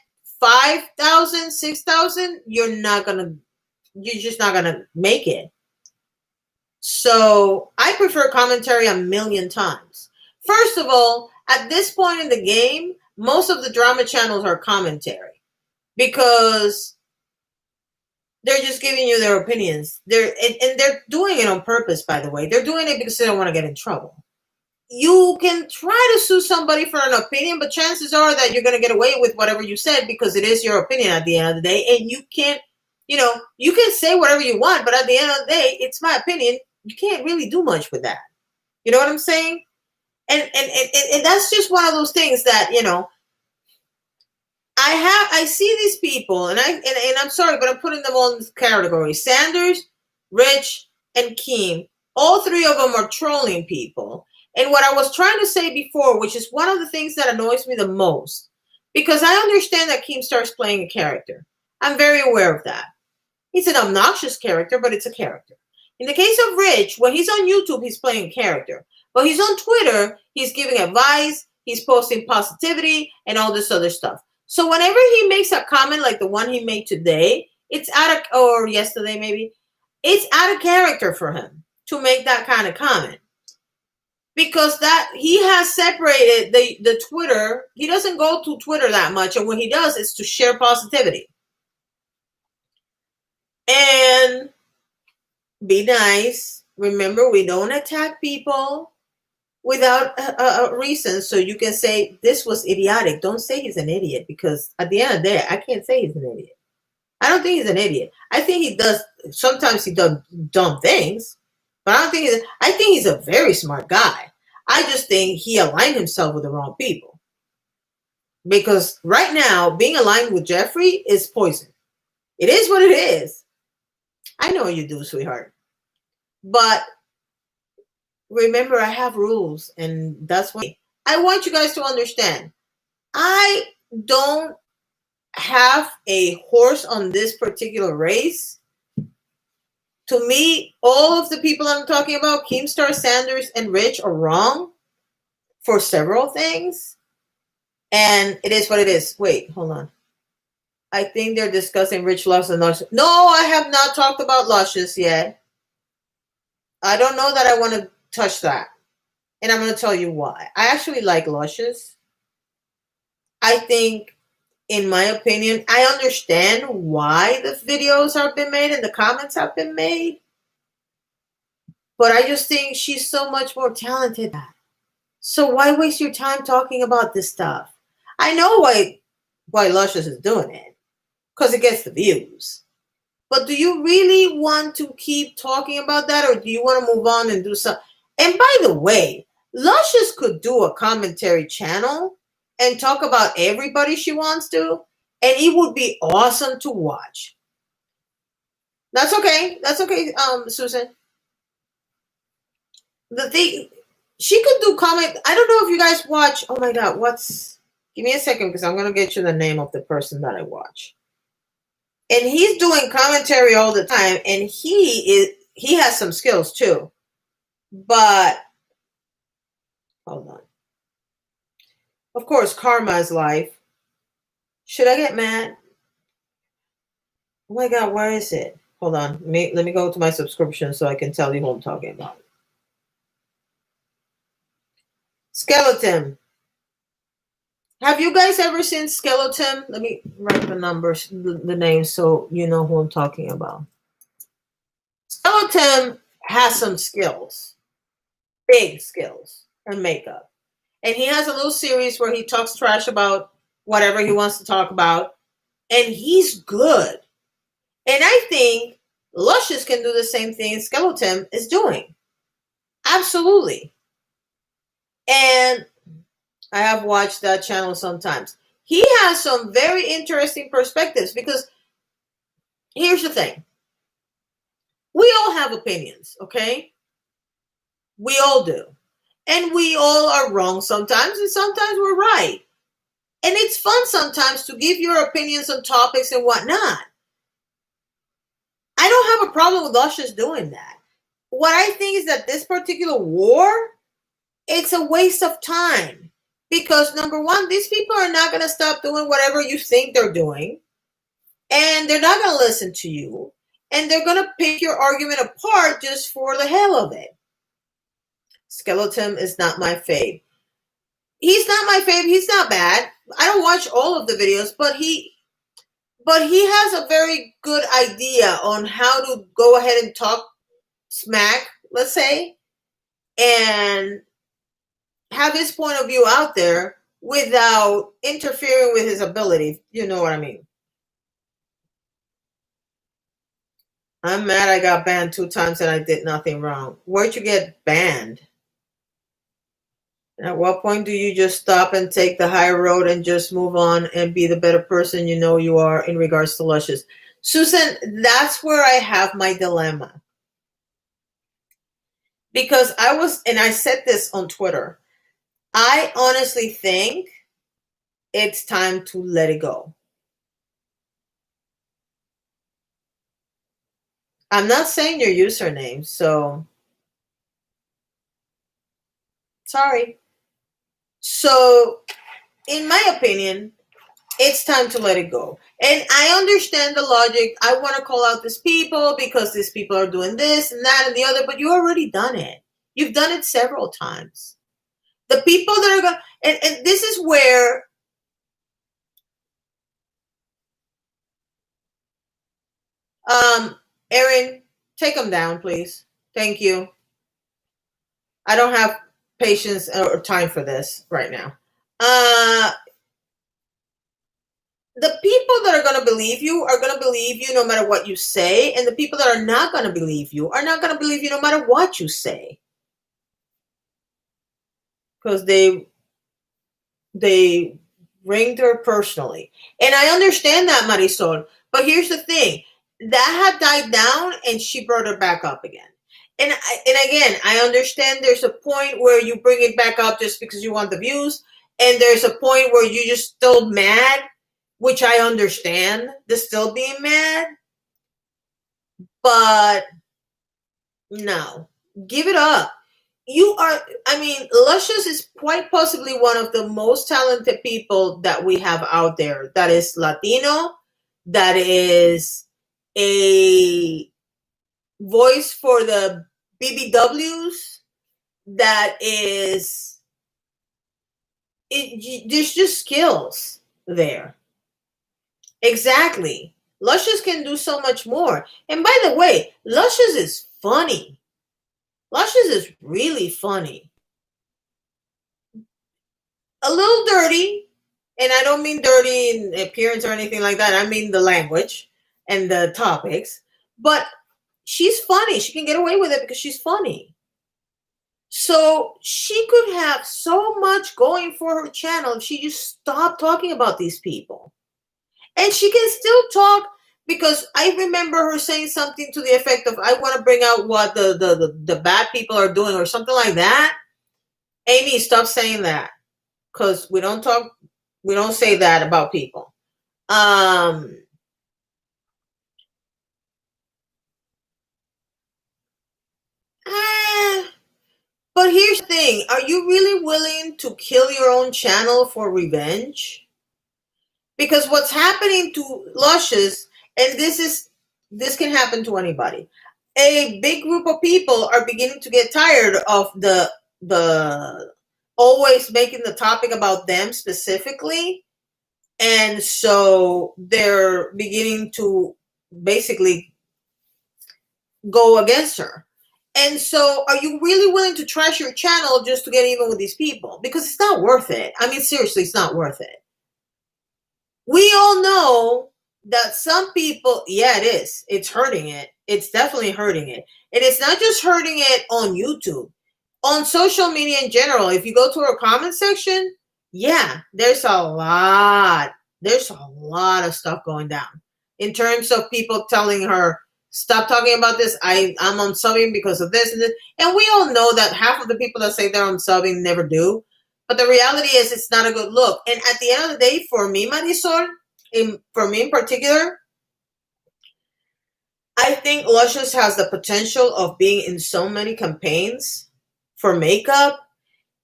A: 5,000, 6,000, you're just not gonna make it. So I prefer commentary a million times. First of all, at this point in the game, most of the drama channels are commentary because they're just giving you their opinions. They're doing it on purpose, by the way. They're doing it because they don't want to get in trouble. You can try to sue somebody for an opinion, but chances are that you're going to get away with whatever you said because it is your opinion at the end of the day. And you can't, you can say whatever you want, but at the end of the day, it's my opinion. You can't really do much with that. You know what I'm saying? And that's just one of those things that, I see these people, and I'm sorry, but I'm putting them all in this category. Sanders, Rich, and Keem. All three of them are trolling people. And what I was trying to say before, which is one of the things that annoys me the most, because I understand that Keemstar's playing a character. I'm very aware of that. He's an obnoxious character, but it's a character. In the case of Rich, when he's on YouTube, he's playing a character. But he's on Twitter, he's giving advice, he's posting positivity, and all this other stuff. So whenever he makes a comment like the one he made today, or yesterday maybe, it's out of character for him to make that kind of comment. Because that he has separated the Twitter. He doesn't go to Twitter that much, and when he does, it's to share positivity. And be nice. Remember, we don't attack people without a reason. So you can say, this was idiotic. Don't say he's an idiot, because at the end of the day, I can't say he's an idiot. I don't think he's an idiot. I think he does, sometimes he does dumb things, but I think he's a very smart guy. I just think he aligned himself with the wrong people. Because right now, being aligned with Jeffrey is poison. It is what it is. I know you do, sweetheart. But remember, I have rules, and that's why I want you guys to understand. I don't have a horse on this particular race. To me, all of the people I'm talking about, Keemstar, Sanders, and Rich, are wrong for several things. And it is what it is. Wait, hold on. I think they're discussing Rich Lux and Luscious. No, I have not talked about Luscious yet. I don't know that I want to touch that. And I'm going to tell you why. I actually like Luscious. I think, in my opinion, I understand why the videos have been made and the comments have been made. But I just think she's so much more talented. So why waste your time talking about this stuff? I know why Luscious is doing it. Because it gets the views. But do you really want to keep talking about that, or do you want to move on and do something? And by the way, Luscious could do a commentary channel and talk about everybody she wants to, and it would be awesome to watch. That's okay. That's okay, Susan. The thing, she could do comment. I don't know if you guys watch. Oh my God, what's? Give me a second because I'm gonna get you the name of the person that I watch. And he's doing commentary all the time, and he has some skills too. But hold on. Of course, karma is life. Should I get mad? Oh my God, where is it? Hold on. Let me go to my subscription so I can tell you who I'm talking about. Skeleton. Have you guys ever seen Skeleton? Let me write the numbers, the names, so you know who I'm talking about. Skeleton has some skills, big skills, in makeup. And he has a little series where he talks trash about whatever he wants to talk about. And he's good. And I think Luscious can do the same thing Skeleton is doing. Absolutely. And I have watched that channel sometimes. He has some very interesting perspectives because here's the thing. We all have opinions, okay? We all do. And we all are wrong sometimes, and sometimes we're right. And it's fun sometimes to give your opinions on topics and whatnot. I don't have a problem with Luscious doing that. What I think is that this particular war, it's a waste of time. Because number one, these people are not going to stop doing whatever you think they're doing. And they're not going to listen to you. And they're going to pick your argument apart just for the hell of it. Skeleton is not my fave. He's not my fave. He's not bad. I don't watch all of the videos, but he has a very good idea on how to go ahead and talk smack, let's say, and have his point of view out there without interfering with his ability. You know what I mean? I'm mad I got banned 2 times and I did nothing wrong. Where'd you get banned? And at what point do you just stop and take the high road and just move on and be the better person you know you are in regards to Luscious? Susan, that's where I have my dilemma. Because I said this on Twitter, I honestly think it's time to let it go. I'm not saying your username, so sorry. So, in my opinion, it's time to let it go. And I understand the logic. I want to call out these people because these people are doing this and that and the other, but you already done it. You've done it several times. The people that are going, and this is where Erin, take them down, please. Thank you. I don't have patience or time for this right now. The people that are going to believe you are going to believe you no matter what you say, and the people that are not going to believe you are not going to believe you no matter what you say, because they ringed her personally. And I understand that, Marisol, but here's the thing, that had died down and she brought it back up again. And again, I understand there's a point where you bring it back up just because you want the views, and there's a point where you just still mad, which I understand, the still being mad. But no, give it up. Luscious is quite possibly one of the most talented people that we have out there. That is Latino, that is a voice for the BBWs, that is, there's just skills there. Exactly. Luscious can do so much more. And by the way, Luscious is funny. Luscious is really funny. A little dirty, and I don't mean dirty in appearance or anything like that. I mean the language and the topics. But she's funny. She can get away with it because she's funny. So she could have so much going for her channel if she just stopped talking about these people. And she can still talk Because I remember her saying something to the effect of, I want to bring out what the bad people are doing or something like that. Amy, stop saying that, because we don't say that about people. But here's the thing. Are you really willing to kill your own channel for revenge? Because what's happening to Luscious, and this can happen to anybody. A big group of people are beginning to get tired of the always making the topic about them specifically. And so they're beginning to basically go against her. And so are you really willing to trash your channel just to get even with these people? Because it's not worth it. I mean, seriously, it's not worth it. We all know that some people, yeah, it is. It's hurting it. It's definitely hurting it. And it's not just hurting it on YouTube. On social media in general, if you go to our comment section, yeah, there's a lot of stuff going down. In terms of people telling her, stop talking about this. I'm unsubbing because of this and this. And we all know that half of the people that say they're unsubbing never do. But the reality is it's not a good look. And at the end of the day, for me, Marisol, for me in particular, I think Luscious has the potential of being in so many campaigns for makeup.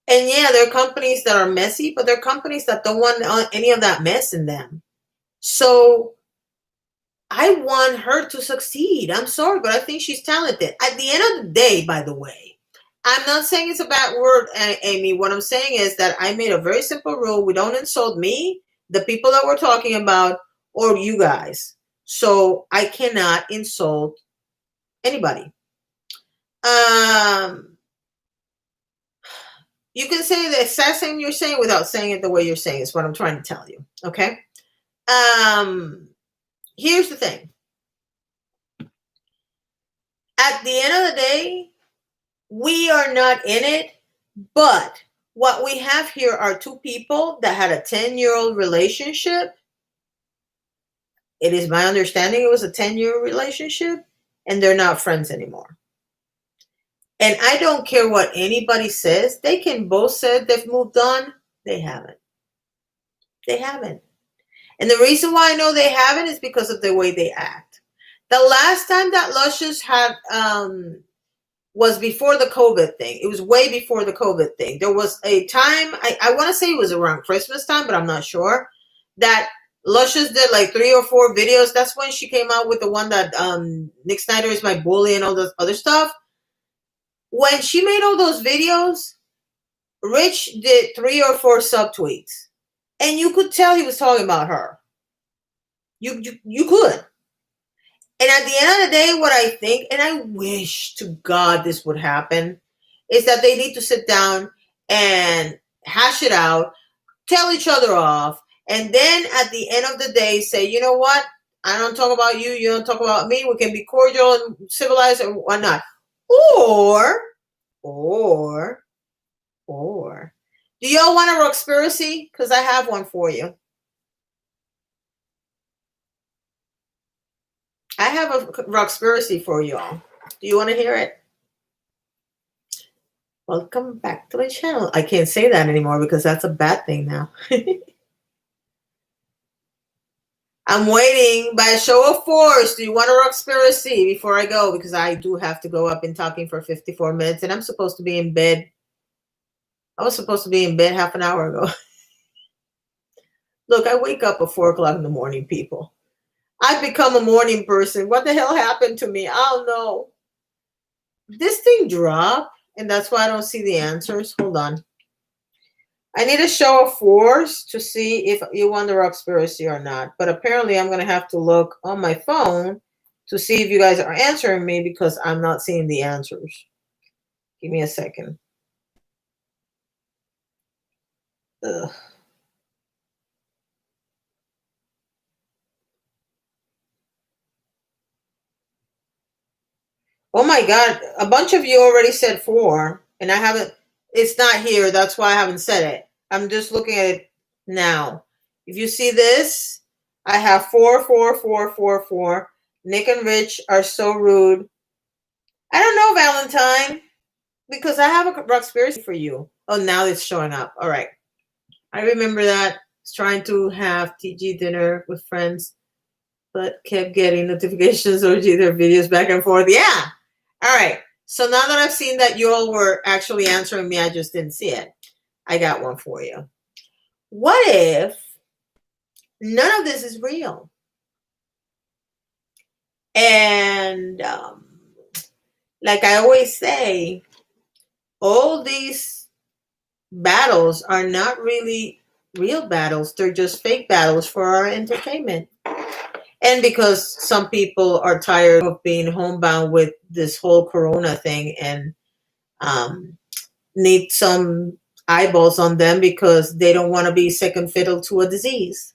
A: And yeah, there are companies that are messy, but there are companies that don't want any of that mess in them. So I want her to succeed. I'm sorry, but I think she's talented. At the end of the day, by the way, I'm not saying it's a bad word, Amy. What I'm saying is that I made a very simple rule. We don't insult me, the people that we're talking about, or you guys. So I cannot insult anybody. You can say the exact same you're saying without saying it the way you're saying is what I'm trying to tell you. Okay? Here's the thing. At the end of the day, we are not in it, but what we have here are two people that had a 10-year-old relationship. It is my understanding it was a 10-year relationship, and they're not friends anymore. And I don't care what anybody says. They can both say they've moved on. They haven't. They haven't. And the reason why I know they haven't is because of the way they act. The last time that Luscious had was before the COVID thing. It was way before the COVID thing. There was a time, I want to say it was around Christmas time, but I'm not sure, that Luscious did like 3 or 4 videos. That's when she came out with the one that Nick Snyder is my bully and all this other stuff. When she made all those videos, Rich did 3 or 4 subtweets. And you could tell he was talking about her. You could. And at the end of the day, what I think, and I wish to God this would happen, is that they need to sit down and hash it out, tell each other off, and then at the end of the day say, you know what? I don't talk about you. You don't talk about me. We can be cordial and civilized and whatnot. Or, do y'all want a Roxpiracy? Because I have one for you. I have a Roxpiracy for y'all. Do you want to hear it? Welcome back to my channel. I can't say that anymore because that's a bad thing now. I'm waiting by a show of force. Do you want a Roxpiracy before I go? Because I do have to go. I've been talking for 54 minutes and I'm supposed to be in bed. I was supposed to be in bed half an hour ago. Look, I wake up at 4 o'clock in the morning, people. I've become a morning person. What the hell happened to me? I don't know. This thing dropped, and that's why I don't see the answers. Hold on. I need a show of force to see if you want the Roxpiracy or not. But apparently I'm going to have to look on my phone to see if you guys are answering me because I'm not seeing the answers. Give me a second. Ugh. Oh my God. A bunch of you already said 4 and I haven't, it's not here. That's why I haven't said it. I'm just looking at it now. If you see this, I have 44444. Nick and Rich are so rude. I don't know, Valentine, because I have a conspiracy for you. Oh, now it's showing up. All right. I remember that. I was trying to have TG dinner with friends, but kept getting notifications or their videos back and forth. Yeah. All right. So now that I've seen that you all were actually answering me, I just didn't see it. I got one for you. What if none of this is real? And like I always say, all these battles are not really real battles. They're just fake battles for our entertainment. And because some people are tired of being homebound with this whole corona thing and need some eyeballs on them because they don't want to be second fiddle to a disease.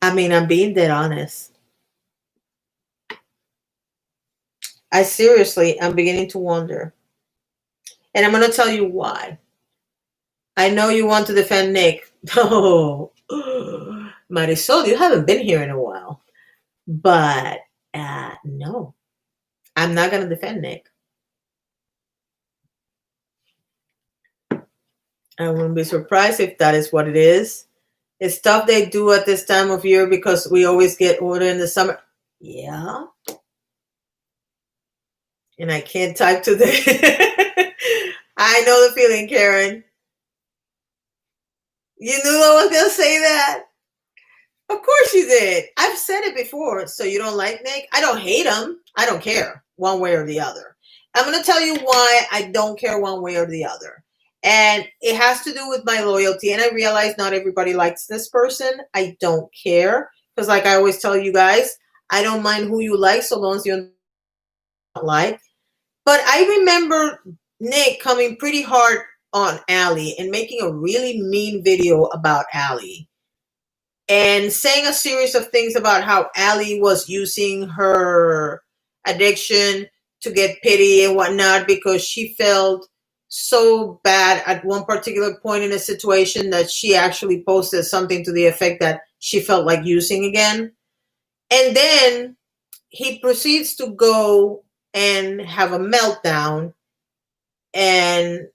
A: I mean, I'm being dead honest. I seriously, I'm beginning to wonder. And I'm going to tell you why. I know you want to defend Nick. Oh, Marisol, you haven't been here in a while. But no, I'm not going to defend Nick. I wouldn't be surprised if that is what it is. It's stuff they do at this time of year because we always get order in the summer. Yeah. And I can't type to the... I know the feeling, Karen. You knew I was going to say that. Of course you did. I've said it before. So you don't like Nick? I don't hate him. I don't care one way or the other. I'm going to tell you why I don't care one way or the other. And it has to do with my loyalty. And I realize not everybody likes this person. I don't care. Because like I always tell you guys, I don't mind who you like so long as you don't like. But I remember Nick coming pretty hard on Allie and making a really mean video about Allie. And saying a series of things about how Allie was using her addiction to get pity and whatnot because she felt so bad at one particular point in a situation that she actually posted something to the effect that she felt like using again. And then he proceeds to go and have a meltdown and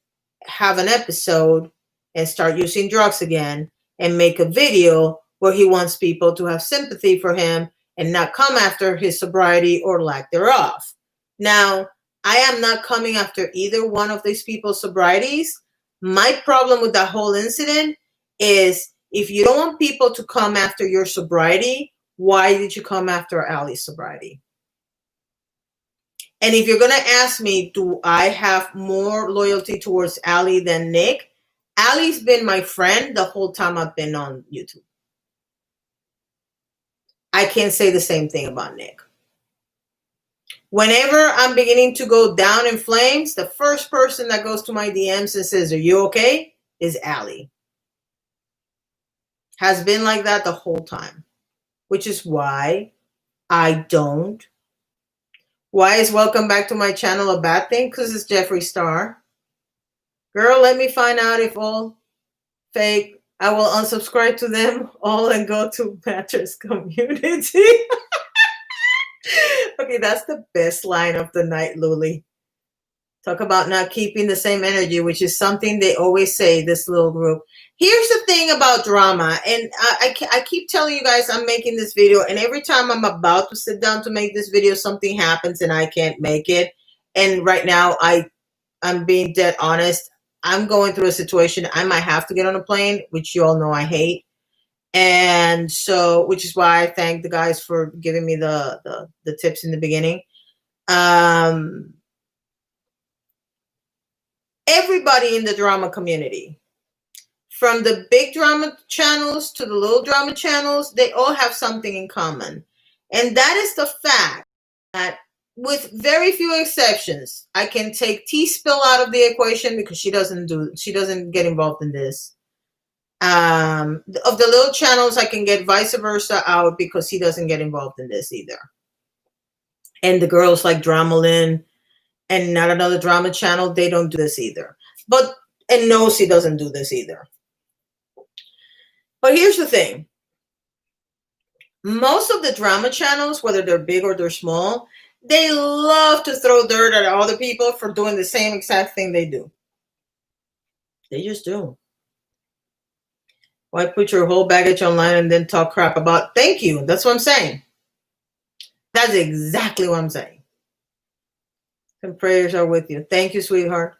A: have an episode and start using drugs again and make a video where he wants people to have sympathy for him and not come after his sobriety or lack thereof. Now, I am not coming after either one of these people's sobrieties. My problem with that whole incident is if you don't want people to come after your sobriety, why did you come after Allie's sobriety? And if you're going to ask me, do I have more loyalty towards Allie than Nick? Allie's been my friend the whole time I've been on YouTube. I can't say the same thing about Nick. Whenever I'm beginning to go down in flames, the first person that goes to my DMs and says, "Are you okay?" is Allie. Has been like that the whole time, which is why I don't. Why is welcome back to my channel a bad thing? Because it's Jeffree Star. Girl, let me find out if all fake. I will unsubscribe to them all and go to Mattress Community. Okay, that's the best line of the night, Luli. Talk about not keeping the same energy, which is something they always say, this little group. Here's the thing about drama, and I keep telling you guys I'm making this video, and every time I'm about to sit down to make this video, something happens and I can't make it. And right now, I'm being dead honest. I'm going through a situation. I might have to get on a plane, which you all know I hate. And so, which is why I thank the guys for giving me the tips in the beginning. Everybody in the drama community, from the big drama channels to the little drama channels, they all have something in common. And that is the fact that with very few exceptions, I can take T-Spill out of the equation because she doesn't get involved in this. Of the little channels, I can get vice versa out because he doesn't get involved in this either. And the girls like Dramalyn and not another drama channel, they don't do this either. But And Nosy doesn't do this either. But here's the thing. Most of the drama channels, whether they're big or they're small, they love to throw dirt at other people for doing the same exact thing they do. They just do. Why put your whole baggage online and then talk crap about? Thank you. That's what I'm saying. That's exactly what I'm saying. Some prayers are with you. Thank you, sweetheart.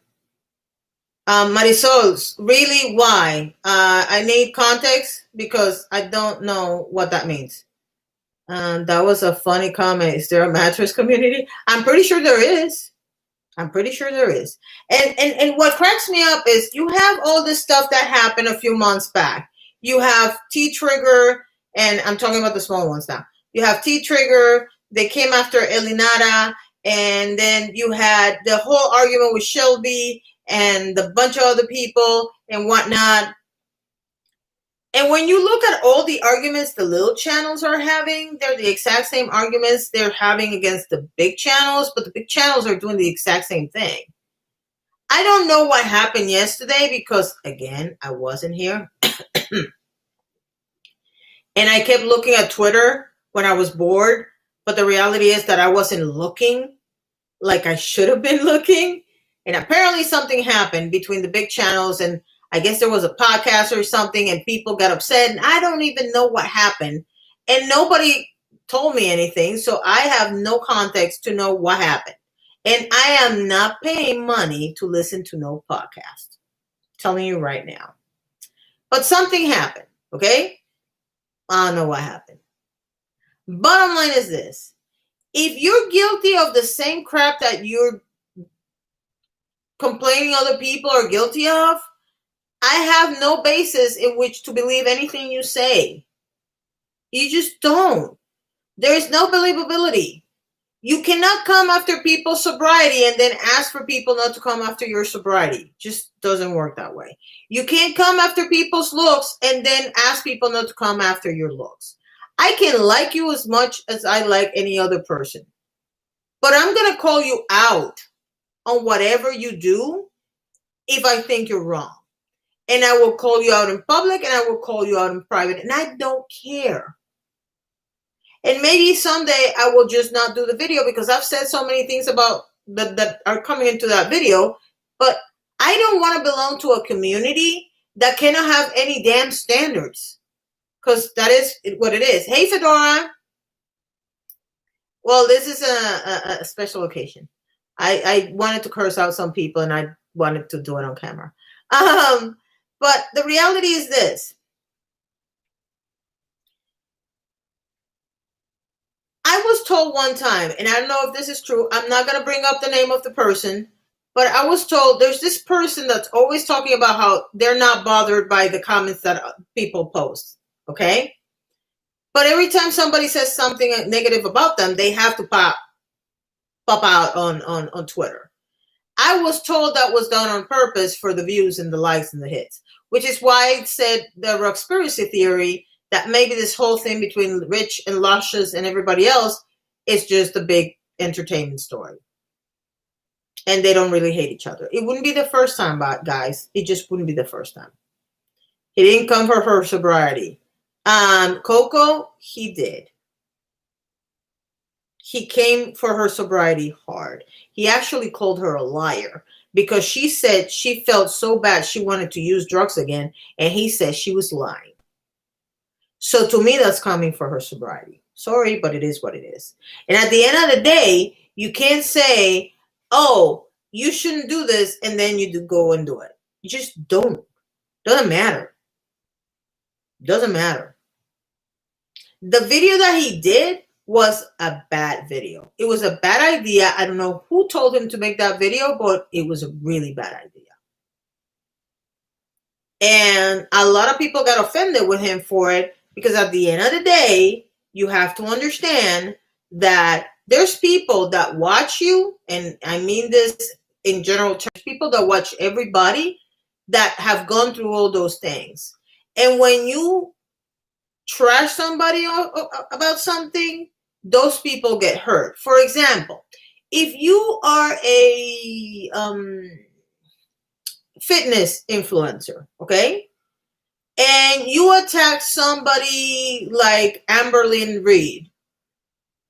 A: Marisol's, really, why? I need context because I don't know what that means. That was a funny comment. Is there a mattress community? I'm pretty sure there is. I'm pretty sure there is. And what cracks me up is you have all this stuff that happened a few months back. You have T-Trigger, and I'm talking about the small ones now. You have T-Trigger. They came after Elinara, and then you had the whole argument with Shelby and the bunch of other people and whatnot. And when you look at all the arguments the little channels are having, they're the exact same arguments they're having against the big channels, but the big channels are doing the exact same thing. I don't know what happened yesterday because, again, I wasn't here. And I kept looking at Twitter when I was bored, but the reality is that I wasn't looking like I should have been looking. And apparently something happened between the big channels, and I guess there was a podcast or something, and people got upset, and I don't even know what happened. And nobody told me anything, so I have no context to know what happened. And I am not paying money to listen to no podcast. I'm telling you right now. But something happened, okay? I don't know what happened. Bottom line is this. If you're guilty of the same crap that you're complaining other people are guilty of, I have no basis in which to believe anything you say. You just don't. There is no believability. You cannot come after people's sobriety and then ask for people not to come after your sobriety. Just doesn't work that way. You can't come after people's looks and then ask people not to come after your looks. I can like you as much as I like any other person. But I'm going to call you out on whatever you do if I think you're wrong. And I will call you out in public and I will call you out in private. And I don't care. And maybe someday I will just not do the video because I've said so many things about that are coming into that video. But I don't want to belong to a community that cannot have any damn standards. Because that is what it is. Hey, Fedora. Well, this is a special occasion. I wanted to curse out some people and I wanted to do it on camera. But the reality is this. I was told one time, and I don't know if this is true, I'm not going to bring up the name of the person, but I was told there's this person that's always talking about how they're not bothered by the comments that people post, okay? But every time somebody says something negative about them, they have to pop out on Twitter. I was told that was done on purpose for the views and the likes and the hits, which is why I said the Roxpiracy theory that maybe this whole thing between Rich and Luscious and everybody else is just a big entertainment story. And they don't really hate each other. It wouldn't be the first time, guys. It just wouldn't be the first time. He didn't come for her sobriety. Coco, he did. He came for her sobriety hard. He actually called her a liar because she said she felt so bad she wanted to use drugs again, and he said she was lying. So to me, that's coming for her sobriety. Sorry, but it is what it is. And at the end of the day, you can't say, oh, you shouldn't do this, and then you go and do it. You just don't. Doesn't matter. Doesn't matter. The video that he did was a bad video. It was a bad idea. I don't know who told him to make that video, but it was a really bad idea. And a lot of people got offended with him for it because at the end of the day, you have to understand that there's people that watch you, and I mean this in general terms, people that watch everybody that have gone through all those things. And when you trash somebody about something, those people get hurt. For example, if you are fitness influencer, okay? And you attack somebody like Amberlynn Reed,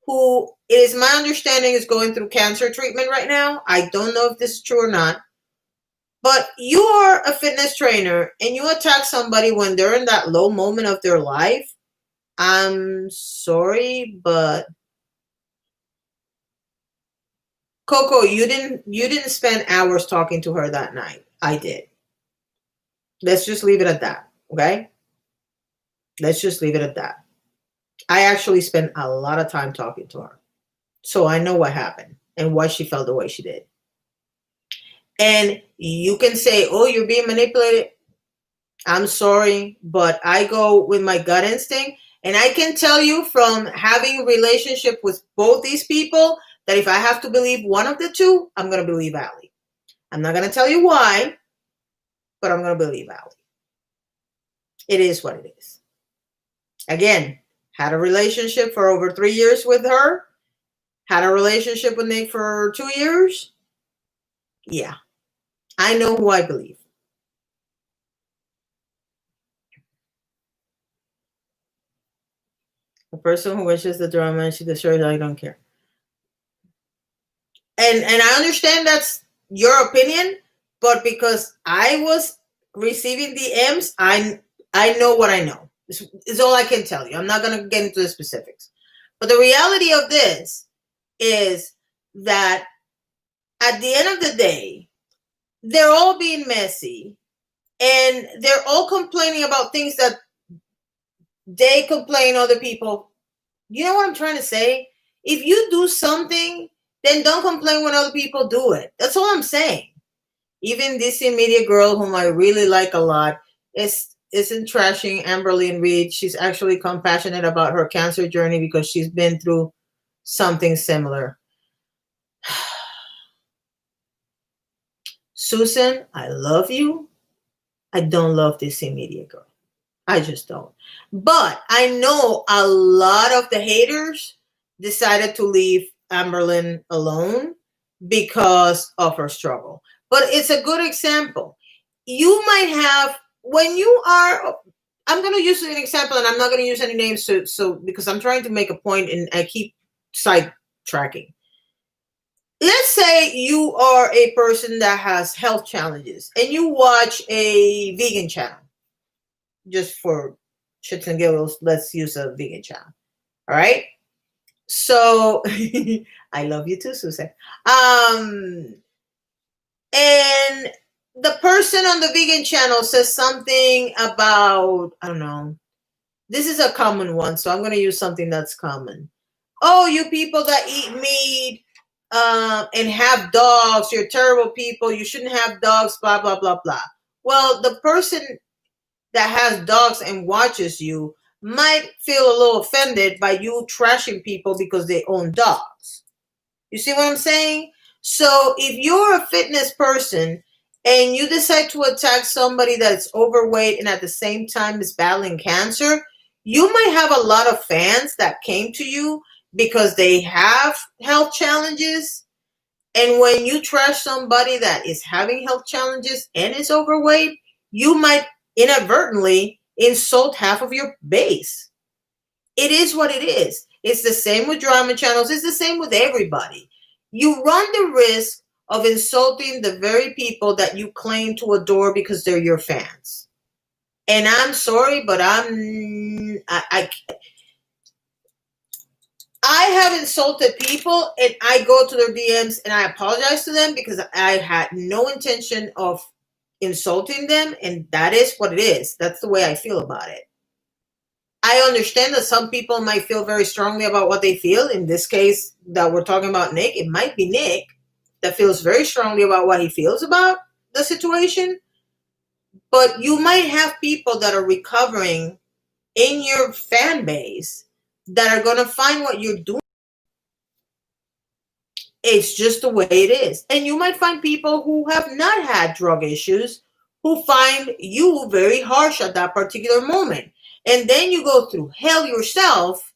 A: who is my understanding is going through cancer treatment right now. I don't know if this is true or not. But you are a fitness trainer and you attack somebody when they're in that low moment of their life. I'm sorry, but Coco, you didn't spend hours talking to her that night. I did. Let's just leave it at that, okay? Let's just leave it at that. I actually spent a lot of time talking to her. So I know what happened and why she felt the way she did. And you can say, oh, you're being manipulated. I'm sorry, but I go with my gut instinct. And I can tell you from having a relationship with both these people that if I have to believe one of the two, I'm going to believe Allie. I'm not going to tell you why, but I'm going to believe Allie. It is what it is. Again, had a relationship for over 3 years with her. Had a relationship with Nick for 2 years. Yeah, I know who I believe. The person who wishes the drama and she destroys, I don't care. And I understand that's your opinion, but because I was receiving DMs, I know what I know. Is all I can tell you. I'm not going to get into the specifics. But the reality of this is that at the end of the day, they're all being messy and they're all complaining about things that they complain other people. You know what I'm trying to say? If you do something, then don't complain when other people do it. That's all I'm saying. Even DC Media Girl, whom I really like a lot, isn't trashing Amberlynn Reed. She's actually compassionate about her cancer journey because she's been through something similar. Susan, I love you. I don't love DC Media Girl. I just don't. But I know a lot of the haters decided to leave Amberlynn alone because of her struggle. But it's a good example. You might have, when you are, I'm going to use an example and I'm not going to use any names so because I'm trying to make a point and I keep sidetracking. Let's say you are a person that has health challenges and you watch a vegan channel. Just for shits and giggles, let's use a vegan channel. All right. So I love you too, Susan. And the person on the vegan channel says something about, I don't know. This is a common one, so I'm going to use something that's common. Oh, you people that eat meat and have dogs, you're terrible people. You shouldn't have dogs, blah, blah, blah, blah. Well, the person that has dogs and watches you might feel a little offended by you trashing people because they own dogs. You see what I'm saying? So if you're a fitness person and you decide to attack somebody that's overweight and at the same time is battling cancer, you might have a lot of fans that came to you because they have health challenges. And when you trash somebody that is having health challenges and is overweight, you might inadvertently insult half of your base. It is what it is. It's the same with drama channels. It's the same with everybody. You run the risk of insulting the very people that you claim to adore because they're your fans. And I'm sorry, but I have insulted people and I go to their DMs and I apologize to them because I had no intention of insulting them, and that is what it is. That's the way I feel about it. I understand that some people might feel very strongly about what they feel. In this case that we're talking about Nick, it might be Nick that feels very strongly about what he feels about the situation. But you might have people that are recovering in your fan base that are going to find what you're doing. It's just the way it is. And you might find people who have not had drug issues who find you very harsh at that particular moment. And then you go through hell yourself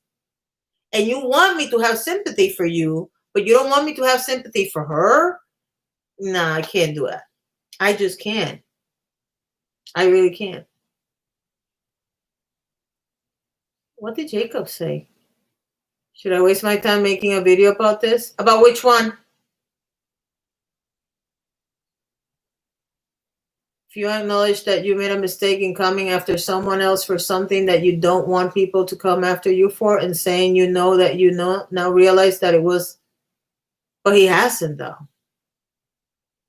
A: and you want me to have sympathy for you, but you don't want me to have sympathy for her? Nah, I can't do that. I just can't. I really can't. What did Jacob say? Should I waste my time making a video about this? About which one? If you acknowledge that you made a mistake in coming after someone else for something that you don't want people to come after you for, and saying you know that you know, now realize that it was, but he hasn't though.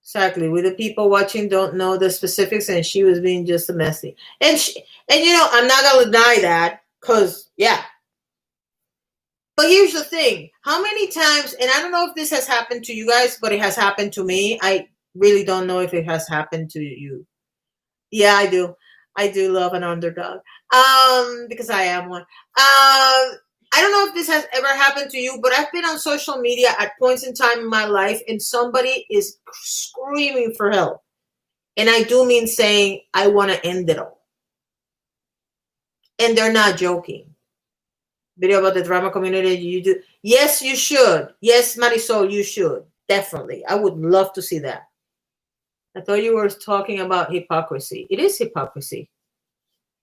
A: Exactly. We the people watching don't know the specifics, and she was being just a messy. And I'm not gonna deny that, cause yeah. But here's the thing: how many times? And I don't know if this has happened to you guys, but it has happened to me. I really don't know if it has happened to you. Yeah, I do. I do love an underdog. Because I am one. I don't know if this has ever happened to you, but I've been on social media at points in time in my life, and somebody is screaming for help. And I do mean saying, I want to end it all. And they're not joking. Video about the drama community, you do. Yes, you should. Yes, Marisol, you should. Definitely. I would love to see that. I thought you were talking about hypocrisy. It is hypocrisy.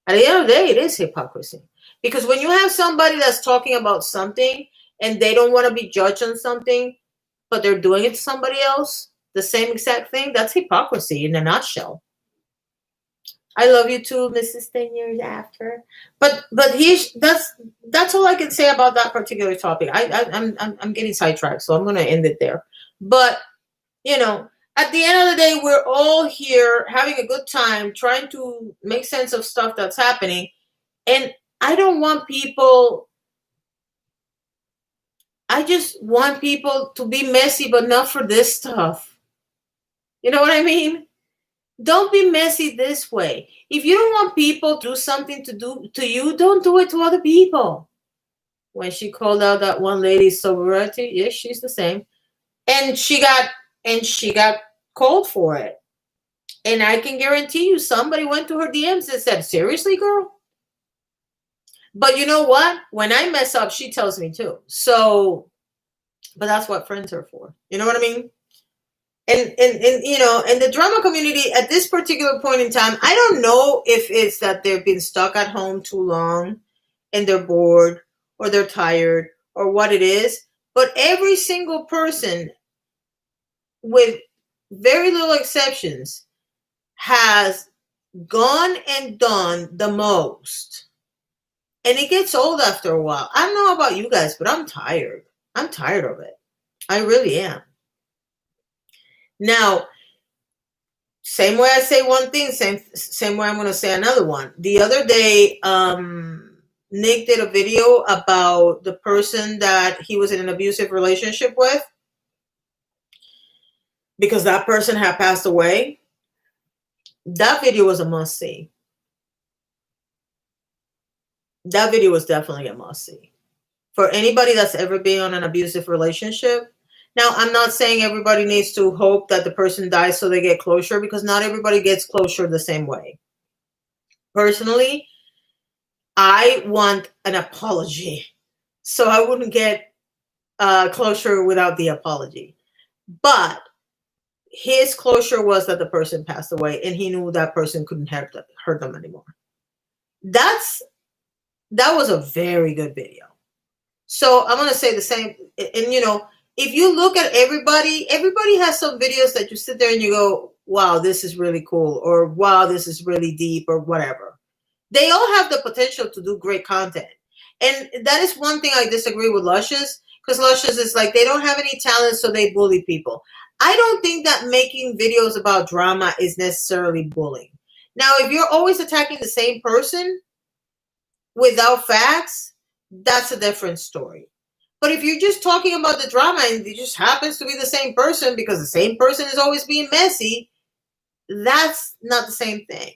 A: At the end of the day, it is hypocrisy. Because when you have somebody that's talking about something and they don't want to be judged on something, but they're doing it to somebody else, the same exact thing, that's hypocrisy in a nutshell. I love you too, Mrs. 10 years after. But that's all I can say about that particular topic. I'm getting sidetracked, so I'm gonna end it there. But at the end of the day, we're all here having a good time, trying to make sense of stuff that's happening. And I don't want people, I just want people to be messy, but not for this stuff. You know what I mean? Don't be messy this way. If you don't want people to do something to you, don't do it to other people. When she called out that one lady's sobriety, yes, she's the same. And she got called for it. And I can guarantee you somebody went to her DMs and said, seriously, girl? But you know what? When I mess up, she tells me too. So, but that's what friends are for. You know what I mean? And in the drama community at this particular point in time, I don't know if it's that they've been stuck at home too long and they're bored or they're tired or what it is. But every single person, with very little exceptions, has gone and done the most. And it gets old after a while. I don't know about you guys, but I'm tired. I'm tired of it. I really am. Now, same way I say one thing, same way I'm going to say another one. The other day, Nick did a video about the person that he was in an abusive relationship with, because that person had passed away. That video was a must see. That video was definitely a must see. For anybody that's ever been on an abusive relationship. Now, I'm not saying everybody needs to hope that the person dies so they get closure, because not everybody gets closure the same way. Personally, I want an apology. So I wouldn't get closure without the apology. But his closure was that the person passed away and he knew that person couldn't hurt them anymore. That was a very good video. So I'm going to say the same. And, if you look at everybody has some videos that you sit there and you go, wow, this is really cool. Or wow, this is really deep, or whatever. They all have the potential to do great content. And that is one thing I disagree with Luscious, because Luscious is like, they don't have any talent, so they bully people. I don't think that making videos about drama is necessarily bullying. Now, if you're always attacking the same person without facts, that's a different story. But if you're just talking about the drama and it just happens to be the same person because the same person is always being messy, that's not the same thing.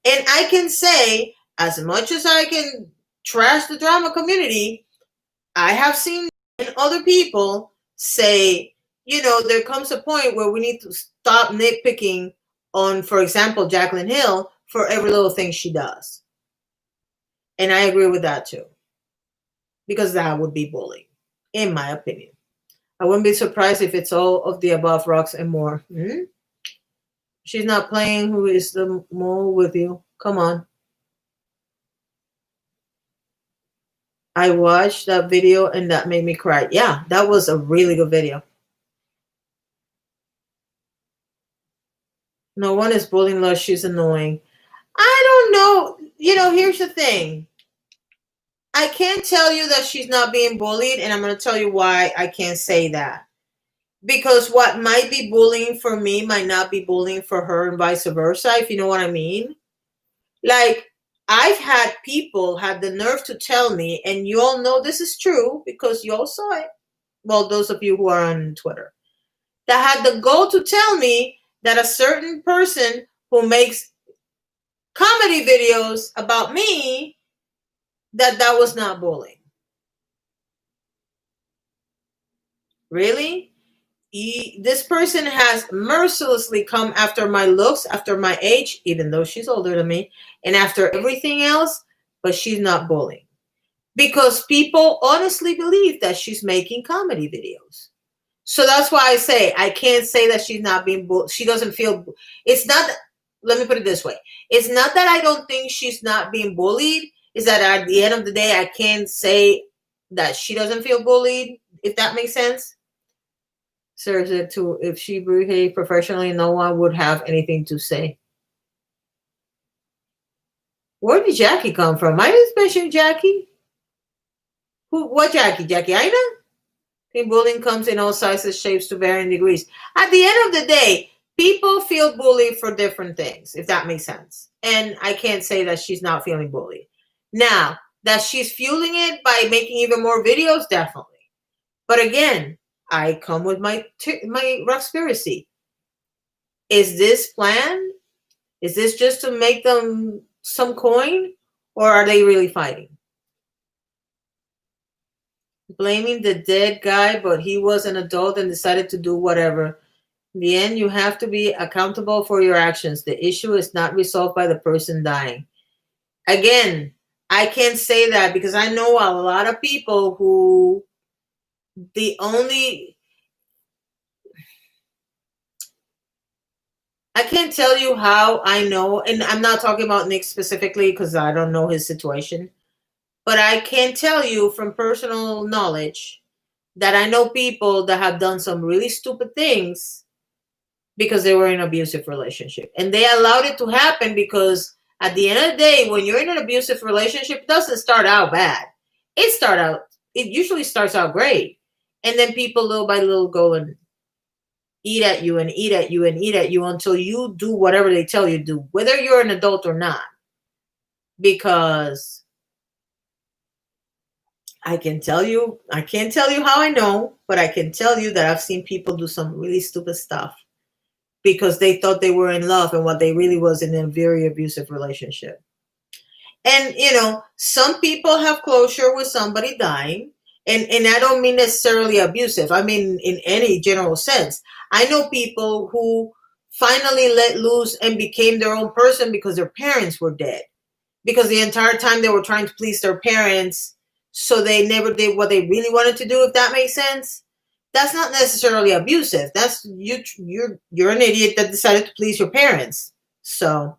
A: And I can say, as much as I can trash the drama community, I have seen other people say, there comes a point where we need to stop nitpicking on, for example, Jaclyn Hill for every little thing she does. And I agree with that too. Because that would be bullying, in my opinion. I wouldn't be surprised if it's all of the above, Rox, and more. She's not playing Who is the Mole with you. Come on. I watched that video and that made me cry. Yeah, that was a really good video. No one is bullying Lush. She's annoying. I don't know. Here's the thing. I can't tell you that she's not being bullied, and I'm going to tell you why I can't say that. Because what might be bullying for me might not be bullying for her, and vice versa, if you know what I mean. Like, I've had people have the nerve to tell me, and you all know this is true because you all saw it. Well, those of you who are on Twitter, that had the goal to tell me that a certain person who makes comedy videos about me, that was not bullying. Really? This person has mercilessly come after my looks, after my age, even though she's older than me, and after everything else, but she's not bullying. Because people honestly believe that she's making comedy videos. So that's why I say I can't say that she's not being bullied. She doesn't feel, it's not, let me put it this way. It's not that I don't think she's not being bullied. It's that at the end of the day, I can't say that she doesn't feel bullied, if that makes sense. Sir said too, if she behaved professionally, no one would have anything to say. Where did Jackie come from? I didn't mention Jackie. What Jackie? Jackie Aina? I think bullying comes in all sizes, shapes to varying degrees. At the end of the day, people feel bullied for different things, if that makes sense. And I can't say that she's not feeling bullied. Now, that she's fueling it by making even more videos, definitely. But again, I come with my Roxpiracy. Is this planned? Is this just to make them some coin? Or are they really fighting? Blaming the dead guy, but he was an adult and decided to do whatever. In the end, you have to be accountable for your actions. The issue is not resolved by the person dying. Again, I can't say that because I know a lot of people who I can't tell you how I know, and I'm not talking about Nick specifically because I don't know his situation, but I can tell you from personal knowledge that I know people that have done some really stupid things because they were in an abusive relationship. And they allowed it to happen because at the end of the day, when you're in an abusive relationship, it doesn't start out bad. It usually starts out great. And then people little by little go and eat at you and eat at you and eat at you until you do whatever they tell you to do, whether you're an adult or not. Because I can't tell you how I know, but I can tell you that I've seen people do some really stupid stuff because they thought they were in love and what they really was in a very abusive relationship. And, some people have closure with somebody dying. And I don't mean necessarily abusive. I mean, in any general sense. I know people who finally let loose and became their own person because their parents were dead. Because the entire time they were trying to please their parents, so they never did what they really wanted to do, if that makes sense. That's not necessarily abusive. That's you're an idiot that decided to please your parents. So,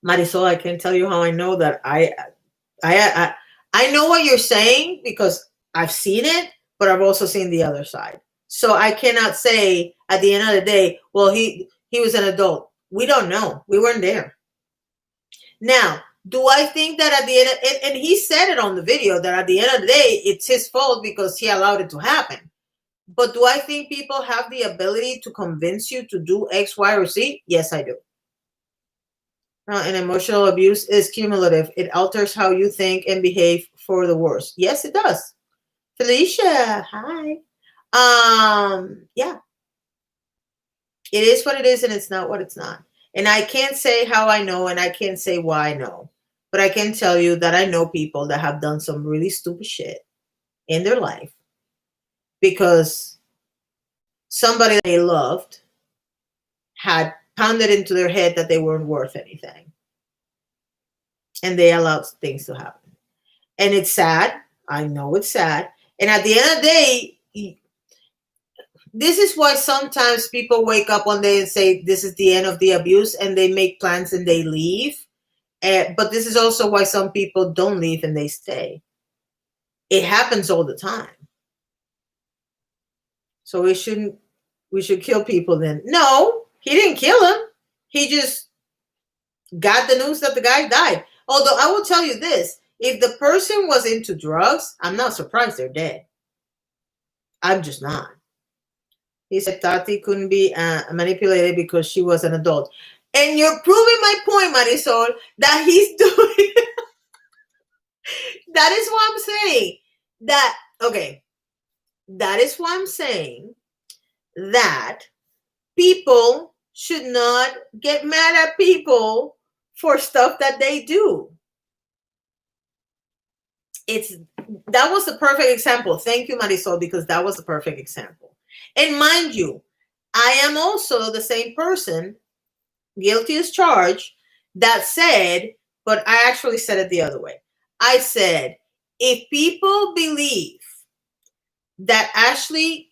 A: Marisol, I can tell you how I know that I know what you're saying because I've seen it, but I've also seen the other side. So I cannot say at the end of the day, well, he was an adult. We don't know. We weren't there. Now, do I think that at the end, and he said it on the video, that at the end of the day, it's his fault because he allowed it to happen. But do I think people have the ability to convince you to do X, Y, or Z? Yes, I do. And emotional abuse is cumulative. It alters how you think and behave for the worse. Yes, it does. Felicia, hi. Yeah. It is what it is, and it's not what it's not. And I can't say how I know, and I can't say why I know. But I can tell you that I know people that have done some really stupid shit in their life because somebody they loved had pounded into their head that they weren't worth anything. And they allowed things to happen. And it's sad. I know it's sad. And at the end of the day, This is why sometimes people wake up one day and say, this is the end of the abuse, and they make plans and they leave. But this is also why some people don't leave and they stay. It happens all the time. So we should kill people then. No, he didn't kill him. He just got the news that the guy died. Although I will tell you this, if the person was into drugs, I'm not surprised they're dead. I'm just not. He said Tati couldn't be manipulated because she was an adult. And you're proving my point, Marisol, that he's doing. That is what I'm saying. That is why I'm saying that people should not get mad at people for stuff that they do. That was the perfect example. Thank you, Marisol, because that was the perfect example. And mind you, I am also the same person, guilty as charged, that said, but I actually said it the other way. I said, if people believe that Ashley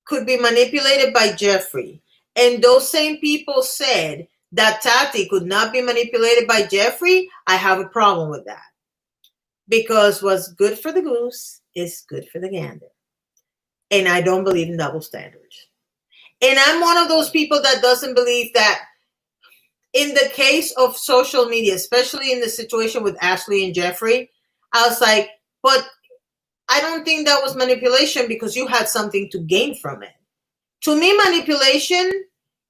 A: could be manipulated by Jeffrey, and those same people said that Tati could not be manipulated by Jeffrey, I have a problem with that. Because what's good for the goose is good for the gander. And I don't believe in double standards. And I'm one of those people that doesn't believe that in the case of social media, especially in the situation with Ashley and Jeffrey, I was like, but I don't think that was manipulation because you had something to gain from it. To me, manipulation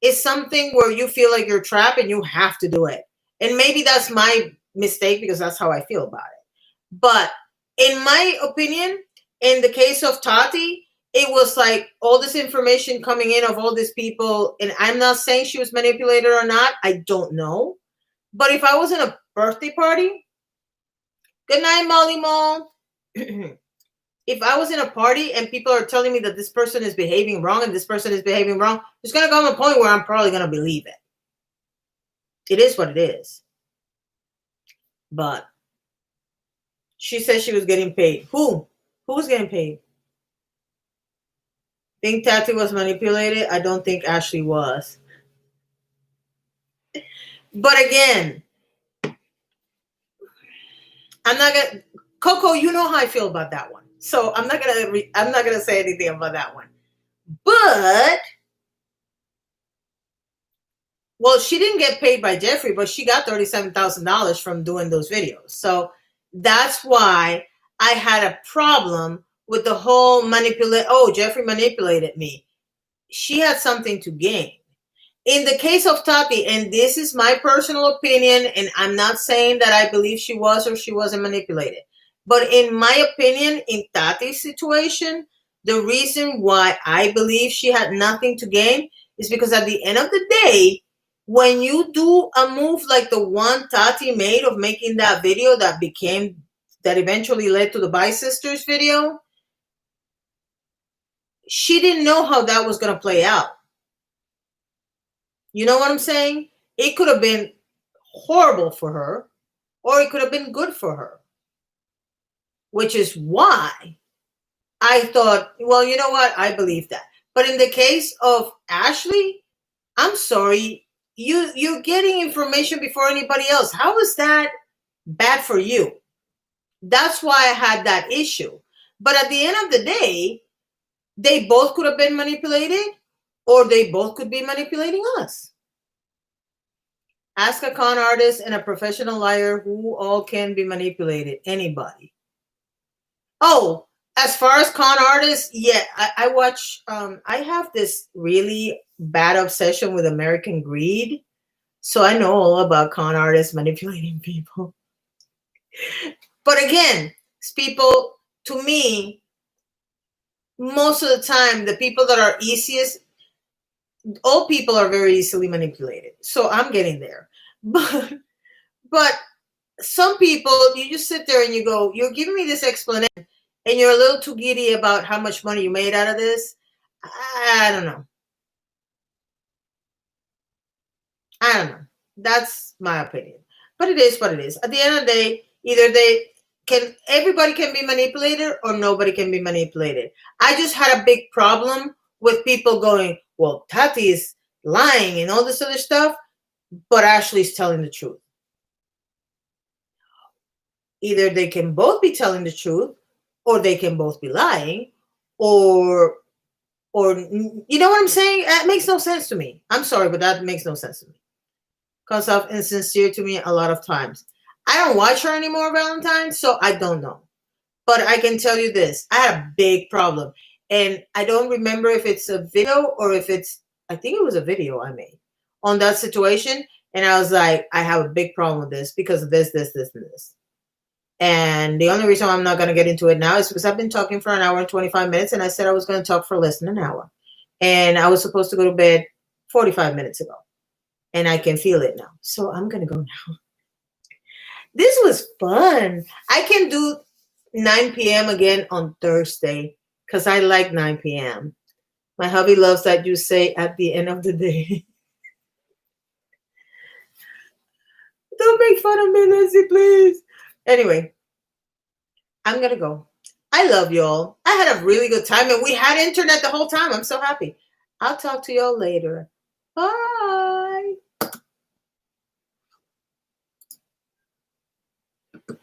A: is something where you feel like you're trapped and you have to do it. And maybe that's my mistake because that's how I feel about it. But in my opinion, in the case of Tati, it was like all this information coming in of all these people. And I'm not saying she was manipulated or not. I don't know. But if I was in a birthday party, good night, Molly Mall. If I was in a party and people are telling me that this person is behaving wrong and this person is behaving wrong, there's going to come a point where I'm probably going to believe it. It is what it is. But she said she was getting paid. Who? Who was getting paid? Think Tati was manipulated? I don't think Ashley was. But again, I'm not gonna. Coco, you know how I feel about that one. So I'm not gonna say anything about that one. But well, she didn't get paid by Jeffrey, but she got $37,000 from doing those videos. So that's why I had a problem with the whole manipulate. Oh, Jeffrey manipulated me. She had something to gain. In the case of Tati, and this is my personal opinion, and I'm not saying that I believe she was or she wasn't manipulated, but in my opinion, in Tati's situation, the reason why I believe she had nothing to gain is because at the end of the day, when you do a move like the one Tati made of making that video that eventually led to the Bye Sisters video, she didn't know how that was going to play out. You know what I'm saying? It could have been horrible for her, or it could have been good for her. Which is why I thought, well, you know what? I believe that. But in the case of Ashley, I'm sorry, you're getting information before anybody else. How is that bad for you? That's why I had that issue. But at the end of the day, they both could have been manipulated, or they both could be manipulating us. Ask a con artist and a professional liar who all can be manipulated. Anybody. Oh, as far as con artists, yeah, I watch. I have this really bad obsession with American Greed, so I know all about con artists manipulating people. But again, people, to me, most of the time, the people that are easiest, all people are very easily manipulated. So I'm getting there. But some people, you just sit there and you go, you're giving me this explanation and you're a little too giddy about how much money you made out of this. I don't know. That's my opinion. But it is what it is. At the end of the day, either everybody can be manipulated or nobody can be manipulated. I just had a big problem with people going, well, Tati is lying and all this other stuff, but Ashley's telling the truth. Either they can both be telling the truth, or they can both be lying, or you know what I'm saying? That makes no sense to me. I'm sorry, but that makes no sense to me. Comes off insincere to me a lot of times. I don't watch her anymore, Valentine, so I don't know. But I can tell you this. I had a big problem. And I don't remember if it's a video or if it's, I think it was a video I made on that situation. And I was like, I have a big problem with this because of this, and this. And the only reason why I'm not going to get into it now is because I've been talking for an hour and 25 minutes, and I said I was going to talk for less than an hour. And I was supposed to go to bed 45 minutes ago. And I can feel it now. So I'm going to go now. This was fun. I can do 9 p.m. again on Thursday because I like 9 p.m. My hubby loves that you say at the end of the day. Don't make fun of me, Lindsay, please. Anyway, I'm going to go. I love y'all. I had a really good time, and we had internet the whole time. I'm so happy. I'll talk to y'all later. Bye.